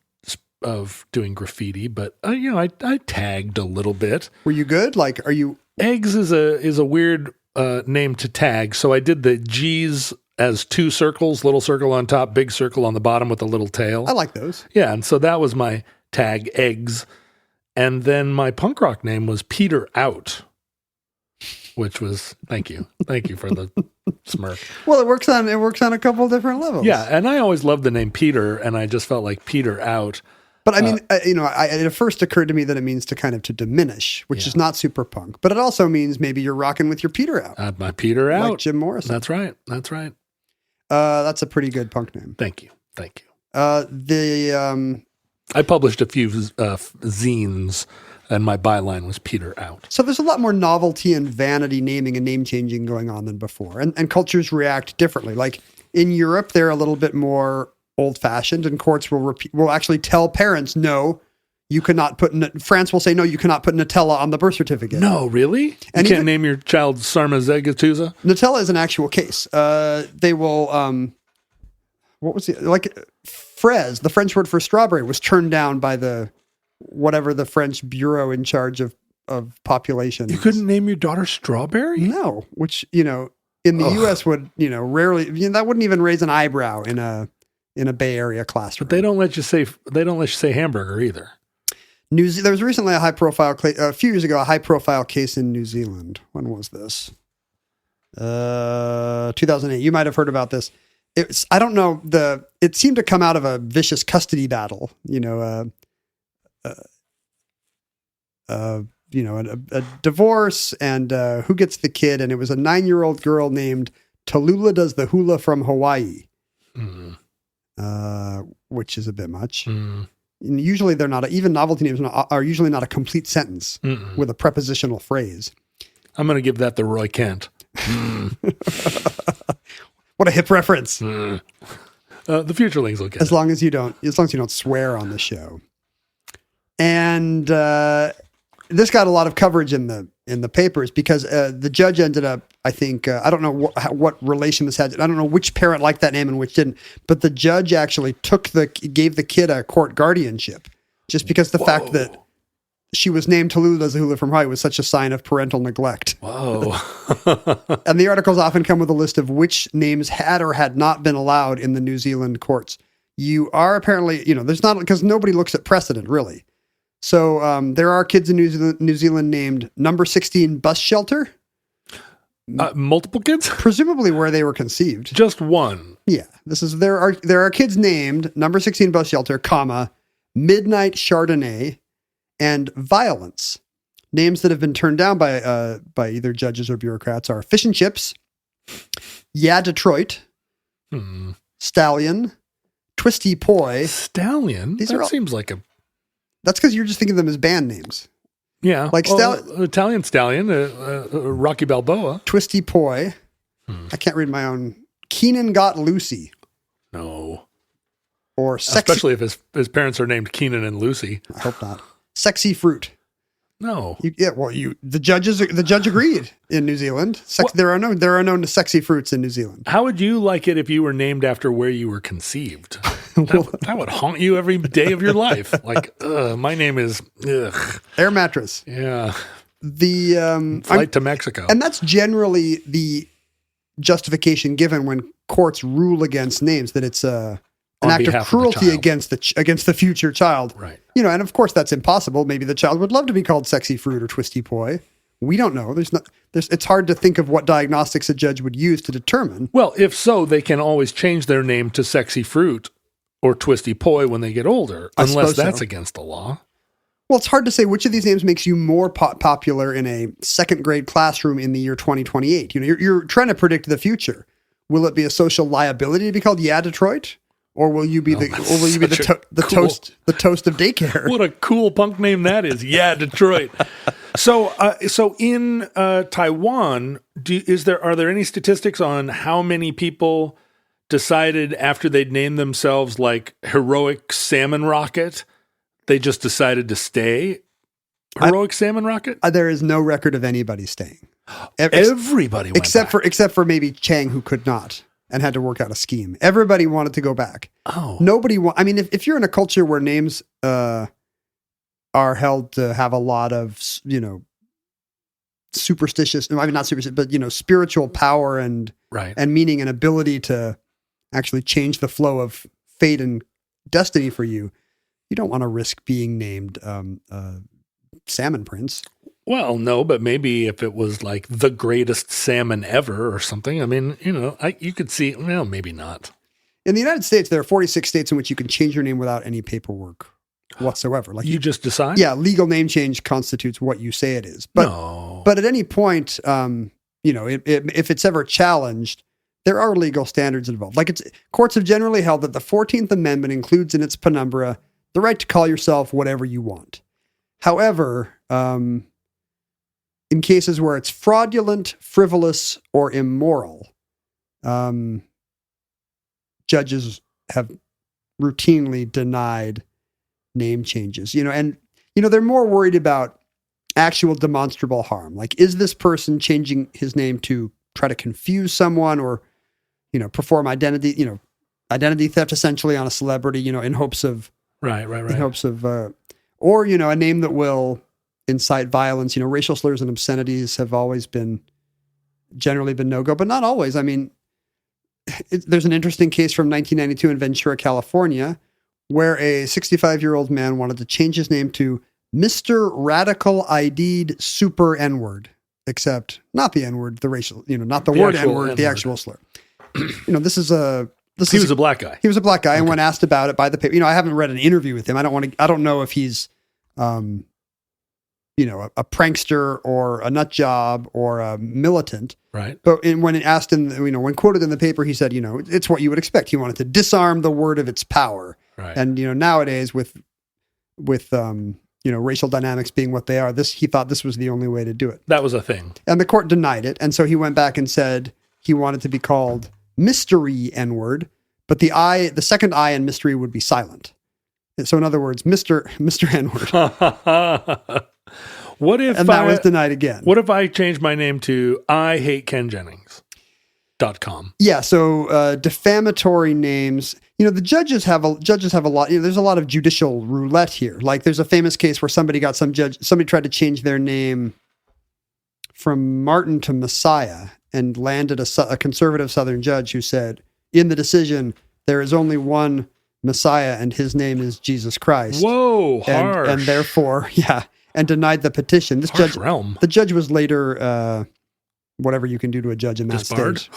doing graffiti, but I tagged a little bit. Were you good? Like, are you? Eggs is a weird name to tag. So I did the G's as two circles, little circle on top, big circle on the bottom with a little tail. I like those. Yeah, and so that was my tag, Eggs. And then my punk rock name was Peter Out, which was thank you for the smirk. Well, it works on a couple different levels. Yeah, and I always loved the name Peter, and I just felt like Peter Out. But I mean, it first occurred to me that it means to kind of to diminish, which is not super punk. But it also means maybe you're rocking with your Peter Out. My Peter Out. Like Jim Morrison. That's right. That's a pretty good punk name. Thank you. I I published a few zines, and my byline was Peter Out. So there's a lot more novelty and vanity naming and name changing going on than before. And cultures react differently. Like in Europe, they're a little bit more old-fashioned, and courts will actually tell parents, no, you cannot France will say, no, you cannot put Nutella on the birth certificate. No, really? You And can't name your child Sarma Zegatuza? Nutella is an actual case. They will, what was it? Like fraise, the French word for strawberry, was turned down by the French bureau in charge of population. You couldn't name your daughter Strawberry? No, which, in the U.S. would, rarely, that wouldn't even raise an eyebrow in a Bay Area classroom. But they don't let you say hamburger either. There was recently a few years ago, a high-profile case in New Zealand. When was this? 2008. You might have heard about this. I don't know. It seemed to come out of a vicious custody battle. A divorce and who gets the kid. And it was a 9-year-old girl named Tallulah Does the Hula from Hawaii, which is a bit much. And usually they're not, even novelty names are usually not a complete sentence with a prepositional phrase. I'm going to give that to Roy Kent. What a hip reference. The futurelings will get as long as you don't swear on the show. And this got a lot of coverage in the papers because the judge ended up, I think, I don't know what relation this had. I don't know which parent liked that name and which didn't. But the judge actually gave the kid a court guardianship just because the fact that she was named Tallulah Zahula from Hawaii was such a sign of parental neglect. Whoa. And the articles often come with a list of which names had or had not been allowed in the New Zealand courts. You are apparently, there's not, because nobody looks at precedent really. So there are kids in New Zealand named Number 16 Bus Shelter. Multiple kids? Presumably where they were conceived. Just one. Yeah. There are kids named Number 16 Bus Shelter, Midnight Chardonnay, and Violence. Names that have been turned down by either judges or bureaucrats are Fish and Chips, Yeah Detroit, Stallion, Twisty Poi. Stallion? Seems like a... That's because you're just thinking of them as band names. Yeah. Like Italian Stallion, Rocky Balboa. Twisty Poi. I can't read my own. Keenan Got Lucy. No. Or Especially if his parents are named Keenan and Lucy. I hope not. Sexy Fruit. No. The judge agreed in New Zealand. There are known sexy fruits in New Zealand. How would you like it if you were named after where you were conceived? That would haunt you every day of your life. Like, my name is Air Mattress. Yeah. The flight to Mexico. And that's generally the justification given when courts rule against names, that it's an act of cruelty against the future child. Right. And of course that's impossible. Maybe the child would love to be called Sexy Fruit or Twisty Poi. We don't know. It's hard to think of what diagnostics a judge would use to determine. Well, if so, they can always change their name to Sexy Fruit or Twisty Poi when they get older, unless that's against the law. Well, it's hard to say which of these names makes you more popular in a second grade classroom in the year 2028. You're trying to predict the future. Will it be a social liability to be called Yeah Detroit? Or will you be the toast of daycare? What a cool punk name that is! Yeah, Detroit. So in Taiwan, are there any statistics on how many people decided after they'd named themselves like Heroic Salmon Rocket, they just decided to stay Heroic Salmon Rocket? There is no record of anybody staying. Everybody went except for maybe Chang, who could not and had to work out a scheme. Everybody wanted to go back. Oh, nobody. If you're in a culture where names are held to have a lot of superstitious, not superstitious, but spiritual power and meaning and ability to actually change the flow of fate and destiny for you, you don't want to risk being named Salmon Prince. Well, no, but maybe if it was like the greatest salmon ever or something, you could see, well, maybe not. In the United States, there are 46 states in which you can change your name without any paperwork whatsoever. Like you just decide? Yeah, legal name change constitutes what you say it is. But at any point, if it's ever challenged, there are legal standards involved. Courts have generally held that the 14th Amendment includes in its penumbra the right to call yourself whatever you want. However, in cases where it's fraudulent, frivolous, or immoral, judges have routinely denied name changes. They're more worried about actual demonstrable harm. Like, is this person changing his name to try to confuse someone or, perform identity theft essentially on a celebrity, in hopes of, in hopes of, or, a name that will incite violence. Racial slurs and obscenities have always generally been no-go, but not always. There's an interesting case from 1992 in Ventura, California, where a 65-year-old man wanted to change his name to Mr. Radical ID'd Super N-word, except not the N-word, the racial, not the word N-word, the actual slur. He was a black guy. He was a black guy, and when asked about it by the paper, I haven't read an interview with him. I don't know if he's, a prankster or a nut job or a militant. Right. But when asked when quoted in the paper, he said, it's what you would expect. He wanted to disarm the word of its power. Right. And, nowadays with racial dynamics being what they are, he thought this was the only way to do it. That was a thing. And the court denied it. And so he went back and said he wanted to be called Mystery N-word, but the second I in mystery would be silent. So in other words, Mr. N-word. What if and that was denied again. What if I change my name to IHateKenJennings.com? Yeah, so defamatory names. The judges have a lot. There's a lot of judicial roulette here. Like, there's a famous case where somebody tried to change their name from Martin to Messiah and landed a conservative Southern judge who said, in the decision, there is only one Messiah and his name is Jesus Christ. Whoa, harsh. And therefore, and denied the petition. This harsh judge, realm. The judge was later, whatever you can do to a judge in that stage.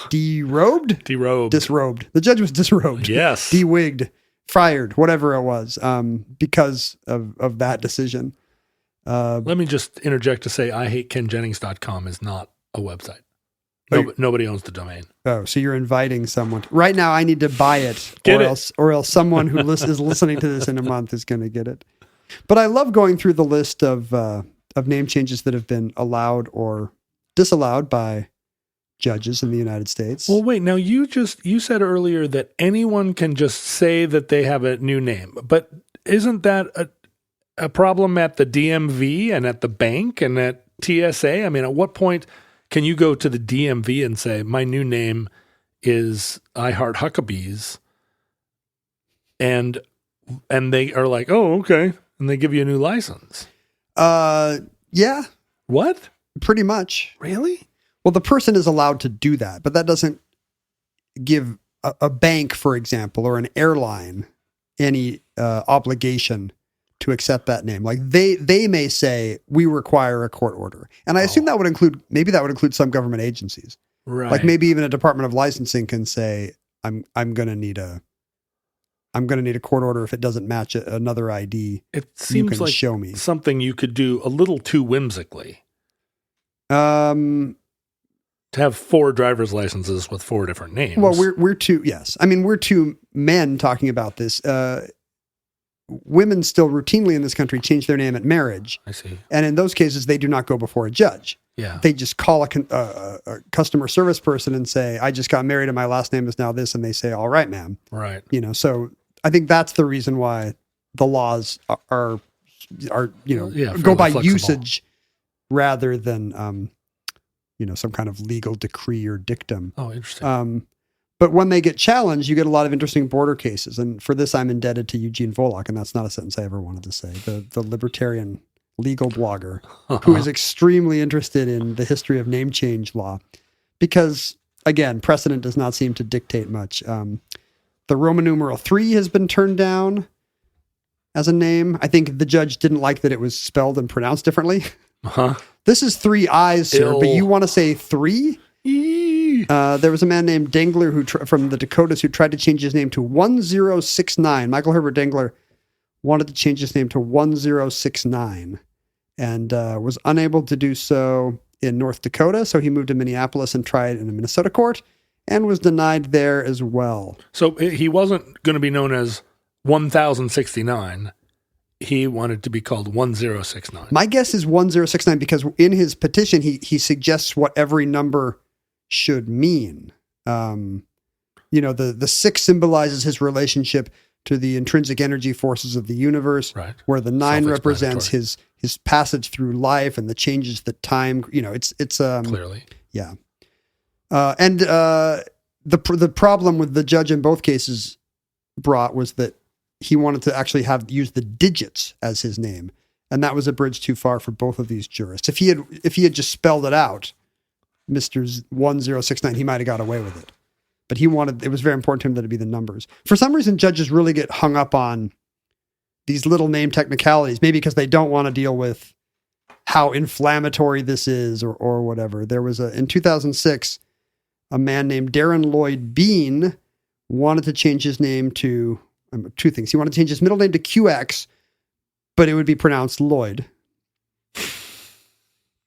Disrobed. The judge was disrobed. Yes. De-wigged, fired, whatever it was, because of that decision. Let me just interject to say IHateKenJennings.com is not a website. Nobody owns the domain. Oh, so you're inviting someone. Right now, I need to buy it, or else someone who is listening to this in a month is going to get it. But I love going through the list of name changes that have been allowed or disallowed by judges in the United States. Well, wait. Now, you said earlier that anyone can just say that they have a new name, but isn't that a problem at the DMV and at the bank and at TSA? I mean, at what point can you go to the DMV and say, my new name is I Heart Huckabees? And they are like, oh, okay. And they give you a new license. Yeah. What? Pretty much. Really? Well, the person is allowed to do that, but that doesn't give a bank, for example, or an airline any obligation to accept that name. Like they may say, we require a court order. And I assume that would include some government agencies. Right. Like maybe even a Department of Licensing can say, I'm going to need a court order if it doesn't match another ID. It seems like show me something you could do a little too whimsically. To have 4 driver's licenses with 4 different names. Well, we're two men talking about this. Women still routinely in this country change their name at marriage. I see. And in those cases, they do not go before a judge. Yeah. They just call a customer service person and say, I just got married and my last name is now this. And they say, all right, ma'am. Right. So I think that's the reason why the laws are go by flexible. usage rather than, some kind of legal decree or dictum. Oh, interesting. But when they get challenged, you get a lot of interesting border cases. And for this, I'm indebted to Eugene Volokh, and that's not a sentence I ever wanted to say, the libertarian legal blogger who is extremely interested in the history of name change law. Because, again, precedent does not seem to dictate much. The Roman numeral 3 has been turned down as a name. I think the judge didn't like that it was spelled and pronounced differently. This is 3 I's, sir, but you want to say 3? There was a man named Dengler from the Dakotas who tried to change his name to 1069. Michael Herbert Dengler wanted to change his name to 1069 and was unable to do so in North Dakota. So he moved to Minneapolis and tried in a Minnesota court and was denied there as well. So he wasn't going to be known as 1069. He wanted to be called 1069. My guess is 1069 because in his petition, he suggests what every number should mean. The 6 symbolizes his relationship to the intrinsic energy forces of the universe, right, where the 9 represents his passage through life and the changes that time, it's clearly. Yeah. And the problem with the judge in both cases brought was that he wanted to actually use the digits as his name. And that was a bridge too far for both of these jurists. If he had just spelled it out, Mr. 1069, he might have got away with it. But it was very important to him that it be the numbers. For some reason, judges really get hung up on these little name technicalities, maybe because they don't want to deal with how inflammatory this is or whatever. There was in 2006, a man named Darren Lloyd Bean wanted to change his name to 2 things. He wanted to change his middle name to QX, but it would be pronounced Lloyd.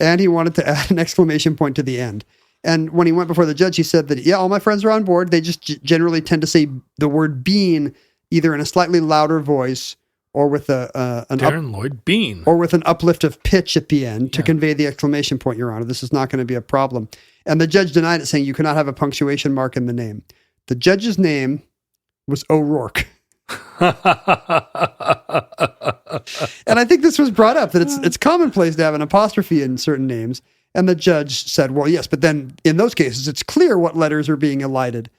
And he wanted to add an exclamation point to the end. And when he went before the judge, he said that, all my friends are on board. They just generally tend to say the word bean either in a slightly louder voice or with Lloyd Bean, or with an uplift of pitch at the end to convey the exclamation point, Your Honor. This is not going to be a problem. And the judge denied it, saying you cannot have a punctuation mark in the name. The judge's name was O'Rourke. And I think this was brought up that it's commonplace to have an apostrophe in certain names. And the judge said, well, yes, but then in those cases, it's clear what letters are being elided.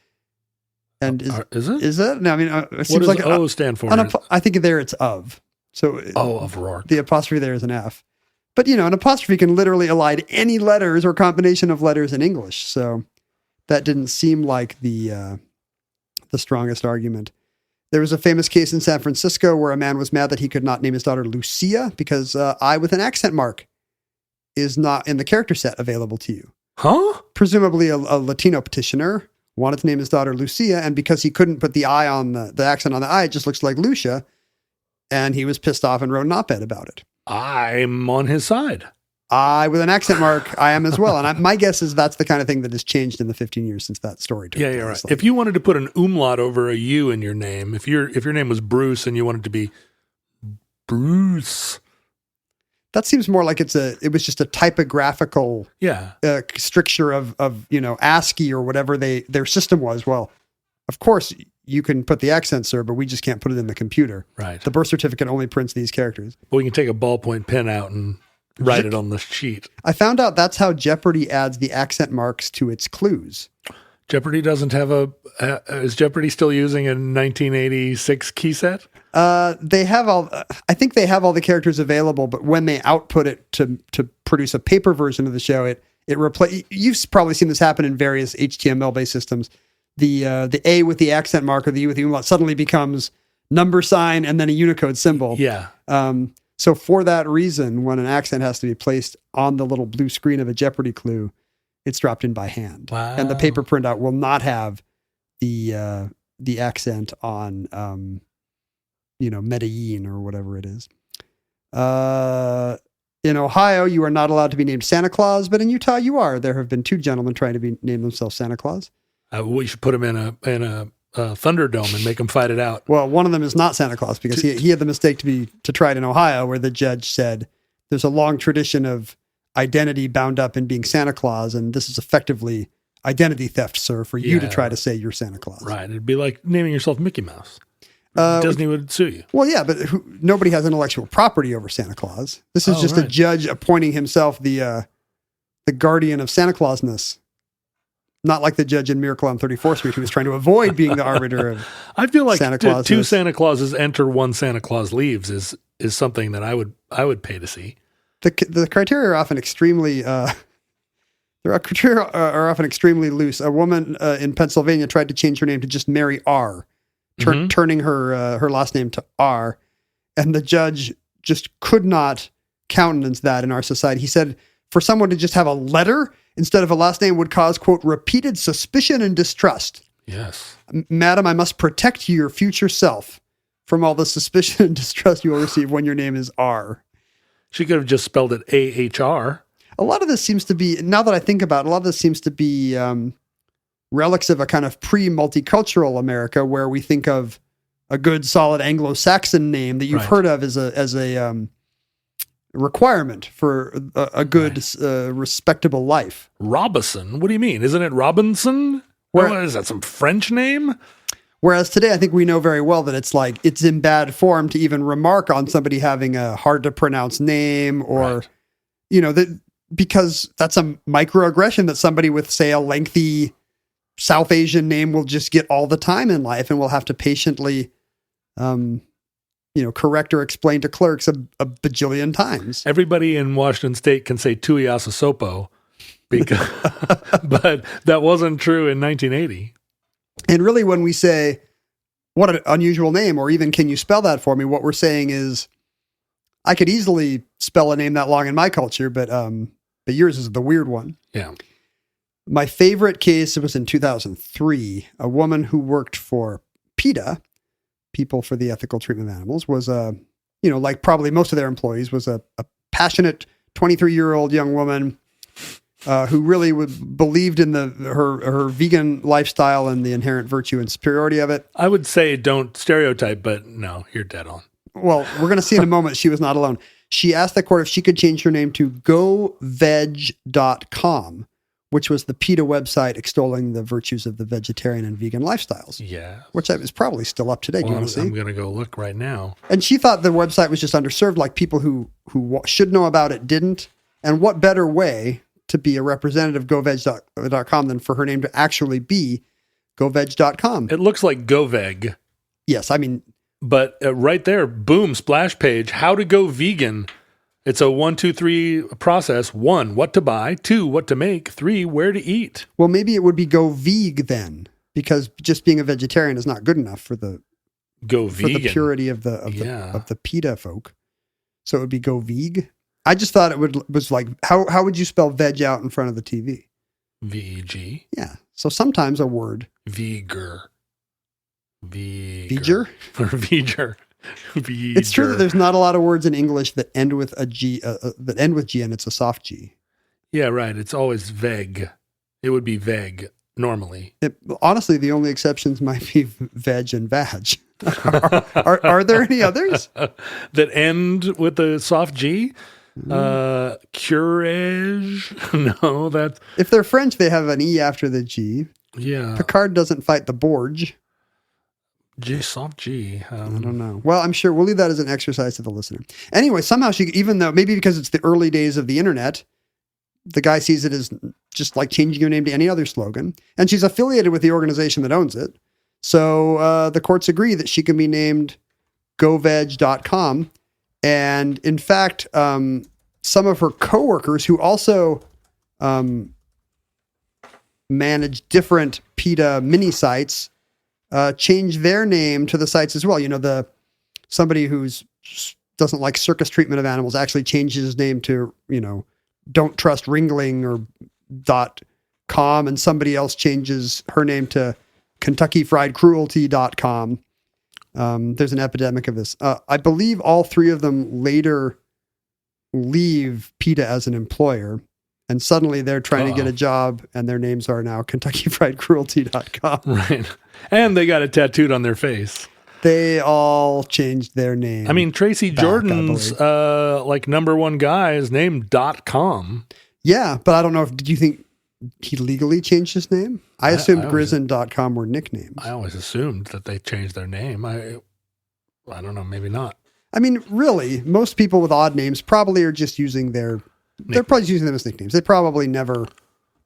And is it? Is it? No, I mean, it What seems does like O stand for? I think there it's of. So of Rourke. The apostrophe there is an F. But, an apostrophe can literally elide any letters or combination of letters in English. So that didn't seem like the strongest argument. There was a famous case in San Francisco where a man was mad that he could not name his daughter Lucia because I with an accent mark is not in the character set available to you. Huh? Presumably a Latino petitioner wanted to name his daughter Lucia, and because he couldn't put the I on the accent on the I, it just looks like Lucia, and he was pissed off and wrote an op-ed about it. I'm on his side. I, with an accent mark, I am as well. And my guess is that's the kind of thing that has changed in the 15 years since that story took place. Yeah, right. If you wanted to put an umlaut over a U in your name, if your name was Bruce and you wanted to be Bruce, that seems more like it was just a typographical stricture of ASCII or whatever their system was. Well, of course you can put the accent, sir, but we just can't put it in the computer. Right. The birth certificate only prints these characters. Well, we can take a ballpoint pen out and write it on the sheet. I found out that's how Jeopardy adds the accent marks to its clues. Jeopardy doesn't have is Jeopardy still using a 1986 key set? They have I think they have all the characters available, but when they output it to produce a paper version of the show, it you've probably seen this happen in various HTML-based systems. The A with the accent mark or the U with the umlaut suddenly becomes number sign and then a Unicode symbol. Yeah. So for that reason, when an accent has to be placed on the little blue screen of a Jeopardy clue, it's dropped in by hand. Wow. And the paper printout will not have the accent on, Medellin or whatever it is. In Ohio, you are not allowed to be named Santa Claus, but in Utah, you are. There have been 2 gentlemen trying to name themselves Santa Claus. We should put them in a Thunderdome and make them fight it out. Well, one of them is not Santa Claus because he had the mistake to try it in Ohio, where the judge said there's a long tradition of identity bound up in being Santa Claus, and this is effectively identity theft, sir, for you to try to say you're Santa Claus. Right. It'd be like naming yourself Mickey Mouse. Disney would sue you. Well, yeah, but nobody has intellectual property over Santa Claus. This is just a judge appointing himself the guardian of Santa Clausness. Not like the judge in Miracle on 34th Street who was trying to avoid being the arbiter of I feel like Santa Claus. 2 Santa Clauses enter, 1 Santa Claus leaves is something that I would pay to see. The criteria are often extremely loose. A woman in Pennsylvania tried to change her name to just Mary R, turning her last name to R, and the judge just could not countenance that in our society. He said for someone to just have a letter instead of a last name would cause, quote, repeated suspicion and distrust. Yes. Madam, I must protect your future self from all the suspicion and distrust you will receive when your name is R. She could have just spelled it AHR. A lot of this seems to be, now that I think about it, a lot of this seems to be relics of a kind of pre-multicultural America where we think of a good, solid Anglo-Saxon name that you've heard of as a requirement for a good, respectable life. Robinson? What do you mean? Isn't it Robinson? What is that, some French name? Whereas today, I think we know very well that it's in bad form to even remark on somebody having a hard to pronounce name or, because that's a microaggression that somebody with, say, a lengthy South Asian name will just get all the time in life and will have to patiently, correct or explain to clerks a bajillion times. Everybody in Washington State can say Tui Asasopo, but that wasn't true in 1980. And really, when we say, what an unusual name, or even, can you spell that for me? What we're saying is, I could easily spell a name that long in my culture, but yours is the weird one. Yeah. My favorite case was in 2003. A woman who worked for PETA, People for the Ethical Treatment of Animals, was like probably most of their employees, was a passionate 23-year-old young woman who really believed in her vegan lifestyle and the inherent virtue and superiority of it. I would say don't stereotype, but no, you're dead on. Well, we're going to see in a moment she was not alone. She asked the court if she could change her name to goveg.com, which was the PETA website extolling the virtues of the vegetarian and vegan lifestyles. Yeah. Which is probably still up to date. Well, You want to see? I'm going to go look right now. And she thought the website was just underserved, like people who should know about it didn't. And what better way to be a representative of goveg.com than for her name to actually be goveg.com? It looks like GoVeg. Yes, I mean... But right there, boom, splash page, how to go vegan. It's a 1, 2, 3 process. 1, what to buy. 2, what to make. 3, where to eat. Well, maybe it would be go veg then, because just being a vegetarian is not good enough for the vegan. the purity of the PETA folk. So it would be go veg. I just thought it was like how would you spell veg out in front of the TV? VEG. Yeah. So sometimes a word. Veger. Veger? Or veger. It's true that there's not a lot of words in English that end with a G, and it's a soft G. Yeah, right. It's always veg. It would be veg normally. Honestly, the only exceptions might be veg and vag. Are there any others that end with a soft G? Courage? No, that's... If they're French, they have an E after the G. Yeah. Picard doesn't fight the Borg. Soft G. I don't know. Well, I'm sure we'll leave that as an exercise to the listener. Anyway, somehow she, even though maybe because it's the early days of the internet, the guy sees it as just like changing your name to any other slogan. And she's affiliated with the organization that owns it. So the courts agree that she can be named goveg.com. And in fact, some of her coworkers who also manage different PETA mini sites change their name to the sites as well. You know, somebody who's doesn't like circus treatment of animals actually changes his name to, you know, don't trust Ringling or .com, and somebody else changes her name to KentuckyFriedCruelty.com. There's an epidemic of this. I believe all three of them later leave PETA as an employer, and suddenly they're trying to get a job, and their names are now KentuckyFriedCruelty.com. Right. And they got it tattooed on their face. They all changed their name. I mean, Tracy Jordan's number one guy is named .com. Yeah, but I don't know did you think he legally changed his name? I assumed Grizz and .com were nicknames. I always assumed that they changed their name. I don't know, maybe not. I mean, really, most people with odd names probably are just using they're probably using them as nicknames. They probably never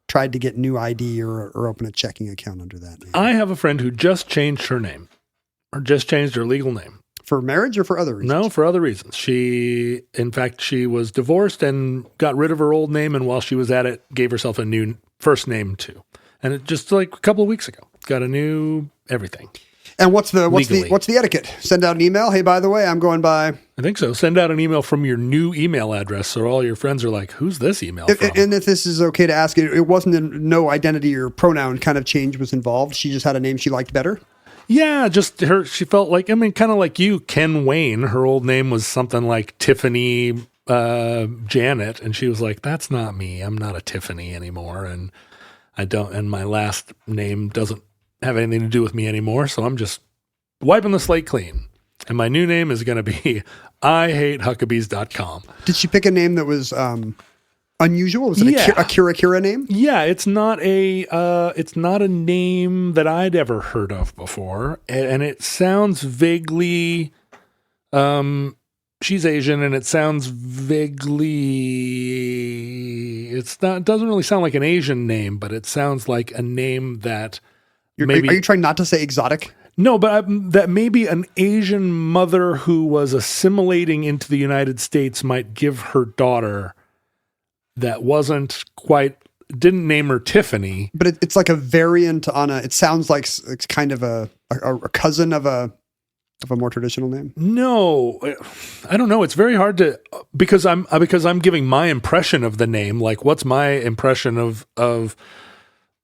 tried to get new ID or open a checking account under that name. I have a friend who just changed her name, or just changed her legal name. For marriage or for other reasons? No, for other reasons. She was divorced and got rid of her old name, and while she was at it, gave herself a new first name too. And it just like a couple of weeks ago, got a new everything. And what's the etiquette? Send out an email. Hey, by the way, I'm going by. I think so. Send out an email from your new email address, so all your friends are like, "Who's this email from?" And if this is okay to ask, it wasn't no identity or pronoun kind of change was involved. She just had a name she liked better. Yeah, just her. She felt like, I mean, kind of like you, Ken Wayne. Her old name was something like Tiffany Janet, and she was like, "That's not me. I'm not a Tiffany anymore, and I don't. And my last name doesn't have anything to do with me anymore. So I'm just wiping the slate clean. And my new name is going to be IHateHuckabees.com. Did she pick a name that was unusual? Was it a Kira name? Yeah, it's not a name that I'd ever heard of before, and it sounds vaguely. She's Asian, and it sounds vaguely. It doesn't really sound like an Asian name, but it sounds like a name that. Are you trying not to say exotic? No, but that maybe an Asian mother who was assimilating into the United States might give her daughter that didn't name her Tiffany. But it's like a variant on it sounds like it's kind of a cousin of a more traditional name. No, I don't know. It's very hard to, because I'm giving my impression of the name. Like, what's my impression of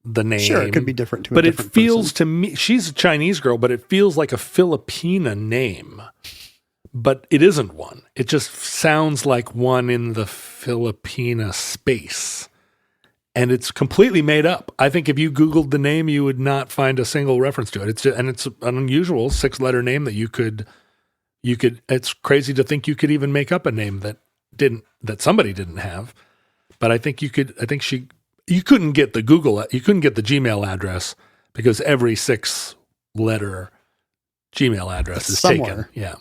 the name? Sure, it could be different to but a different it feels person. to me, she's a Chinese girl, but it feels like a Filipina name, but it isn't one. It just sounds like one in the Filipina space, and it's completely made up. I think if you Googled the name, you would not find a single reference to it. It's an unusual 6-letter name that you could, it's crazy to think you could even make up a name that somebody didn't have. But I think you couldn't get the Gmail address because every 6-letter Gmail address is somewhere. taken. Yeah.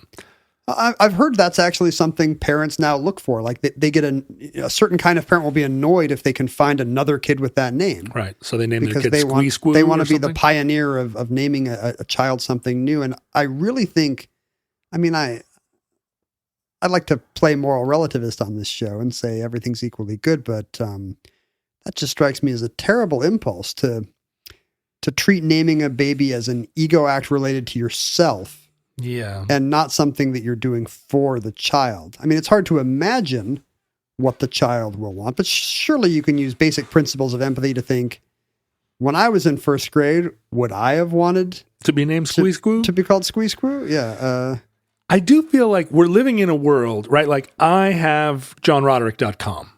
I've heard that's actually something parents now look for. Like they get a certain kind of parent will be annoyed if they can find another kid with that name. Right. So they name their Because kid they Squee Squoo. they want to be something? the pioneer of naming a child something new. And I really think, I'd like to play moral relativist on this show and say everything's equally good, but that just strikes me as a terrible impulse to treat naming a baby as an ego act related to yourself. Yeah. And not something that you're doing for the child. I mean, it's hard to imagine what the child will want, but surely you can use basic principles of empathy to think, when I was in first grade, would I have wanted to be named Squee Squoo? To be called Squee Squoo? Yeah. I do feel like we're living in a world, right? Like I have johnroderick.com.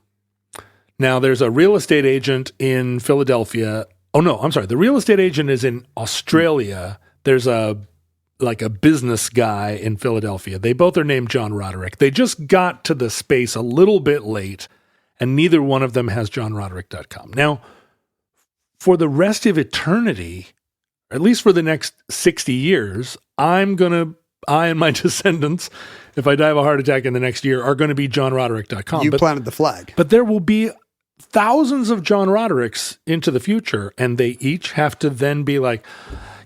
Now there's a real estate agent in Philadelphia. Oh no, I'm sorry. The real estate agent is in Australia. There's a business guy in Philadelphia. They both are named John Roderick. They just got to the space a little bit late, and neither one of them has johnroderick.com. Now, for the rest of eternity, or at least for the next 60 years, I and my descendants, if I die of a heart attack in the next year, are going to be johnroderick.com. You planted the flag. But there will be thousands of John Rodericks into the future, and they each have to then be like,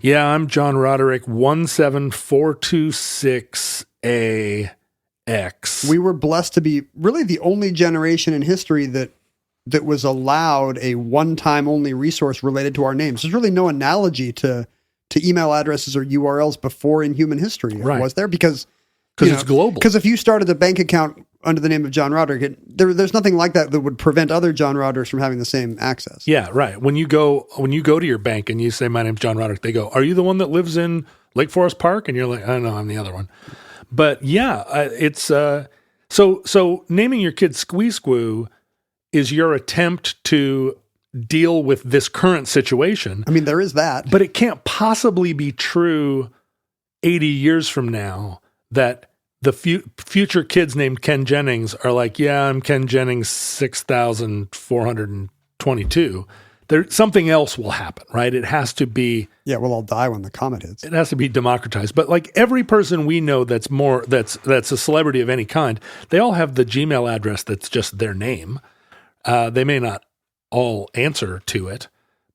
yeah, I'm John Roderick 17426AX. We were blessed to be really the only generation in history that was allowed a one-time only resource related to our names. There's really no analogy to email addresses or URLs before in human history, right. Was there? Because it's global. Because if you started a bank account under the name of John Roderick, there's nothing like that would prevent other John Rodericks from having the same access. Yeah, right. When you go to your bank and you say, my name's John Roderick, they go, are you the one that lives in Lake Forest Park? And you're like, oh, no, I'm the other one. But yeah, it's so naming your kid Squee Squoo is your attempt to deal with this current situation. I mean, there is that. But it can't possibly be true 80 years from now that the future kids named Ken Jennings are like, yeah, I'm Ken Jennings 6,422. Something else will happen, right? It has to be. Yeah, we'll all die when the comet hits. It has to be democratized. But like every person we know that's a celebrity of any kind, they all have the Gmail address that's just their name. They may not all answer to it,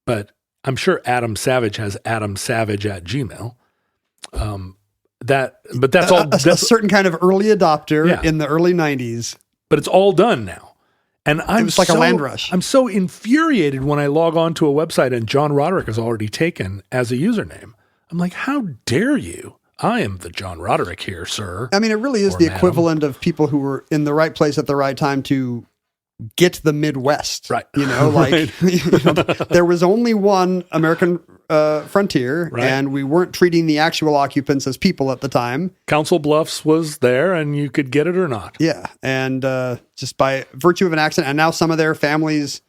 but I'm sure Adam Savage has Adam Savage at Gmail. That's all. A certain kind of early adopter in the early 90s. But it's all done now. And it's like a land rush. I'm so infuriated when I log on to a website and John Roderick is already taken as a username. I'm like, how dare you? I am the John Roderick here, sir. I mean, it really is the equivalent of people who were in the right place at the right time to get the Midwest. Right. Like there was only one American frontier, right. And we weren't treating the actual occupants as people at the time. Council Bluffs was there, and you could get it or not. Yeah, and just by virtue of an accident, and now some of their families,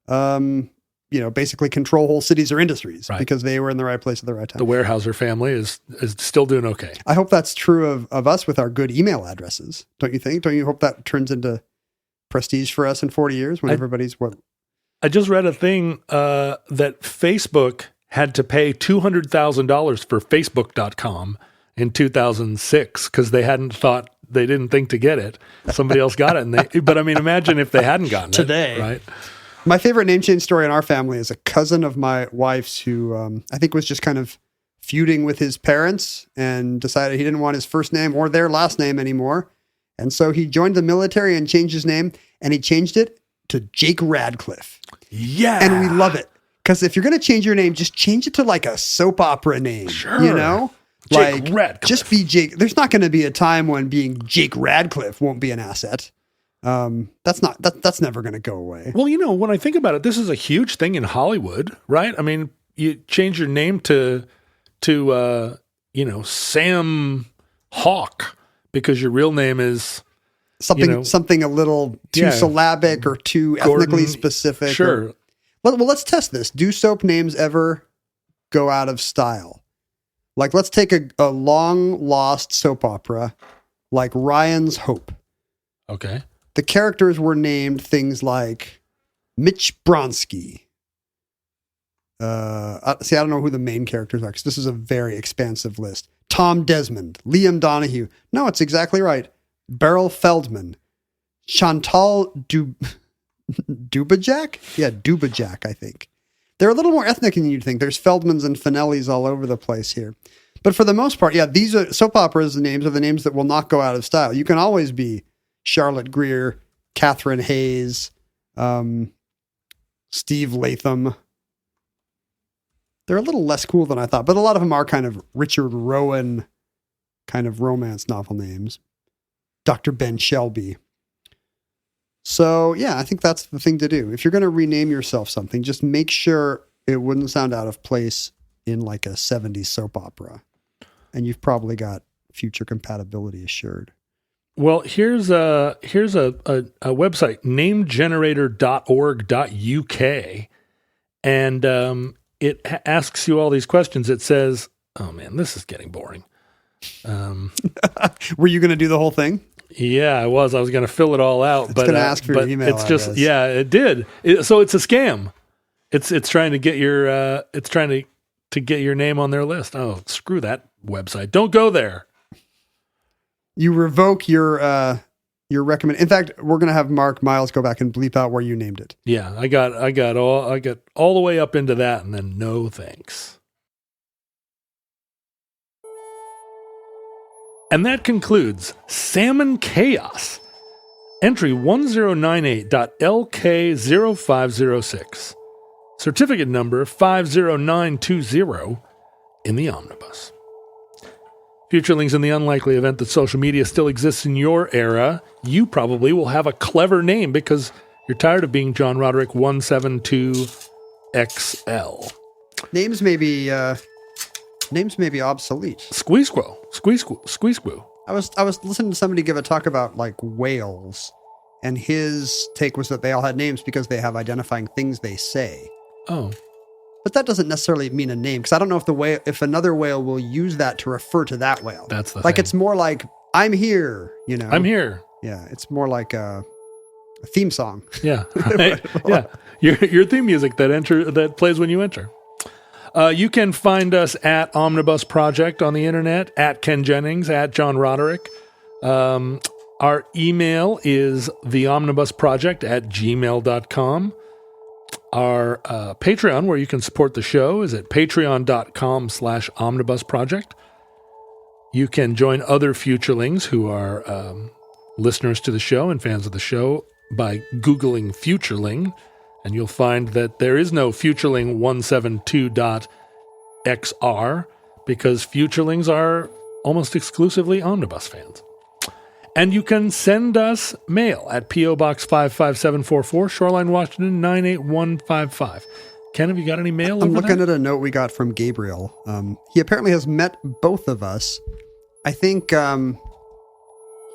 basically control whole cities or industries, right. Because they were in the right place at the right time. The Weyerhaeuser family is still doing okay. I hope that's true of us with our good email addresses. Don't you think? Don't you hope that turns into prestige for us in 40 years when everybody's what? I just read a thing that Facebook had to pay $200,000 for Facebook.com in 2006 because they didn't think to get it. Somebody else got it. But I mean, imagine if they hadn't gotten today, it. Right? My favorite name change story in our family is a cousin of my wife's who I think was just kind of feuding with his parents and decided he didn't want his first name or their last name anymore. And so he joined the military and changed his name, and he changed it to Jake Radcliffe. Yeah. And we love it. Because if you're going to change your name, just change it to like a soap opera name. Sure. Jake Radcliffe. Just be Jake. There's not going to be a time when being Jake Radcliffe won't be an asset. That's never going to go away. Well, when I think about it, this is a huge thing in Hollywood, right? I mean, you change your name to Sam Hawke because your real name is something a little too syllabic or too ethnically specific. Sure. Well, let's test this. Do soap names ever go out of style? Like, let's take a long lost soap opera like Ryan's Hope. Okay. The characters were named things like Mitch Bronsky. I don't know who the main characters are because this is a very expansive list. Tom Desmond, Liam Donahue. No, it's exactly right. Beryl Feldman, Chantal Dubajak? Yeah, Dubajak, I think. They're a little more ethnic than you'd think. There's Feldmans and Finellis all over the place here. But for the most part, yeah, these are soap operas. The names are the names that will not go out of style. You can always be Charlotte Greer, Catherine Hayes, Steve Latham. They're a little less cool than I thought, but a lot of them are kind of Richard Rowan kind of romance novel names. Dr. Ben Shelby. So, yeah, I think that's the thing to do. If you're going to rename yourself something, just make sure it wouldn't sound out of place in like a 70s soap opera. And you've probably got future compatibility assured. Well, here's a website, namegenerator.org.uk, and it asks you all these questions. It says, oh man, this is getting boring. Were you going to do the whole thing? Yeah, I was going to fill it all out. It's going to ask for your email it's just, address. yeah, it did. So it's a scam. It's trying to get your, to get your name on their list. Oh, screw that website. Don't go there. You revoke your recommend. In fact, we're going to have Mark Miles go back and bleep out where you named it. Yeah, I got all the way up into that, and then no thanks. And that concludes Salmon Chaos, entry 1098.LK0506, certificate number 50920 in the omnibus. Futurelings, in the unlikely event that social media still exists in your era, you probably will have a clever name because you're tired of being John Roderick 172XL. Names may be obsolete. Squeezquo. I was listening to somebody give a talk about like whales, and his take was that they all had names because they have identifying things they say. Oh. But that doesn't necessarily mean a name, because I don't know if another whale will use that to refer to that whale. That's the like thing. It's more like I'm here, you know. I'm here. Yeah, it's more like a theme song. Yeah, right. Yeah. Your theme music that plays when you enter. You can find us at Omnibus Project on the internet, at Ken Jennings, at John Roderick. Our email is theomnibusproject@gmail.com. Our Patreon, where you can support the show, is at patreon.com/omnibusproject. You can join other futurelings who are listeners to the show and fans of the show by Googling Futureling, and you'll find that there is no Futureling 172.xr because Futurelings are almost exclusively Omnibus fans. And you can send us mail at P.O. Box 55744, Shoreline, Washington 98155. Ken, have you got any mail? I'm looking at a note we got from Gabriel. He apparently has met both of us. I think he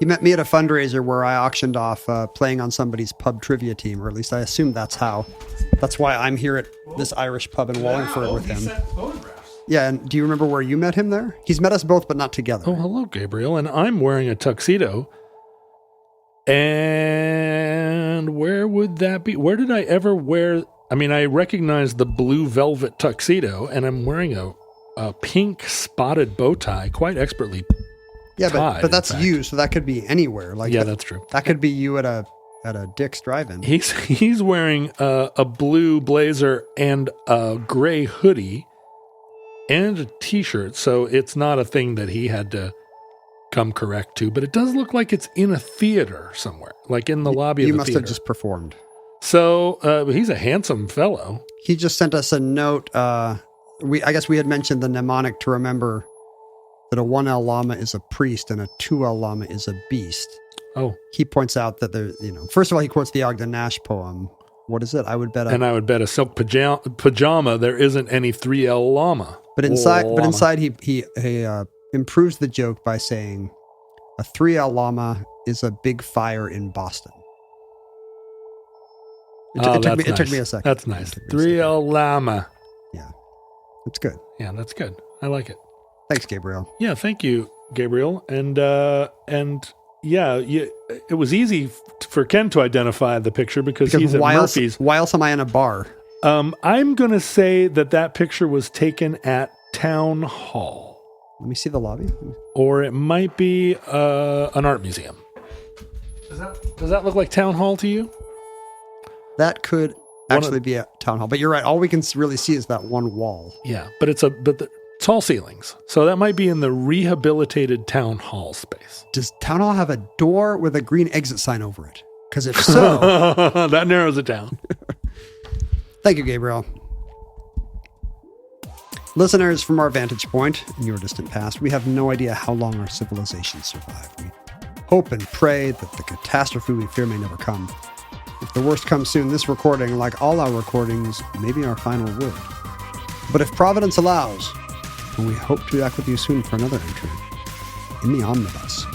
met me at a fundraiser where I auctioned off playing on somebody's pub trivia team, or at least I assume that's how. That's why I'm here at this Irish pub in Wallingford with him. Yeah, and do you remember where you met him there? He's met us both, but not together. Oh, hello, Gabriel. And I'm wearing a tuxedo. And where would that be? Where did I ever wear? I mean, I recognize the blue velvet tuxedo, and I'm wearing a pink spotted bow tie, quite expertly. Yeah, tied, but that's you, so that could be anywhere. Like, yeah, that's true. That could be you at a Dick's Drive-In. He's wearing a blue blazer and a gray hoodie and a t-shirt, so it's not a thing that he had to come correct to, but it does look like it's in a theater somewhere, like in the lobby of the theater. You must have just performed. So he's a handsome fellow. He just sent us a note. I guess we had mentioned the mnemonic to remember that a 1L llama is a priest and a 2L llama is a beast. Oh. He points out that first of all, he quotes the Ogden Nash poem. What is it? I would bet a silk pajama. There isn't any 3L llama. But inside he improves the joke by saying a 3L llama is a big fire in Boston. It took me a second. That's nice. 3L llama. Yeah. It's good. Yeah, that's good. I like it. Thanks, Gabriel. Yeah, thank you, Gabriel. And Yeah, it was easy for Ken to identify the picture because he's at Murphy's. Why else am I in a bar? I'm going to say that picture was taken at Town Hall. Let me see the lobby. Or it might be an art museum. Does that look like Town Hall to you? That could actually be a Town Hall. But you're right. All we can really see is that one wall. Yeah, but it's tall ceilings. So that might be in the rehabilitated Town Hall space. Does Town Hall have a door with a green exit sign over it? Because if so... that narrows it down. Thank you, Gabriel. Listeners, from our vantage point in your distant past, we have no idea how long our civilization survived. We hope and pray that the catastrophe we fear may never come. If the worst comes soon, this recording, like all our recordings, may be our final word. But if Providence allows, we hope to be back with you soon for another entry in the Omnibus.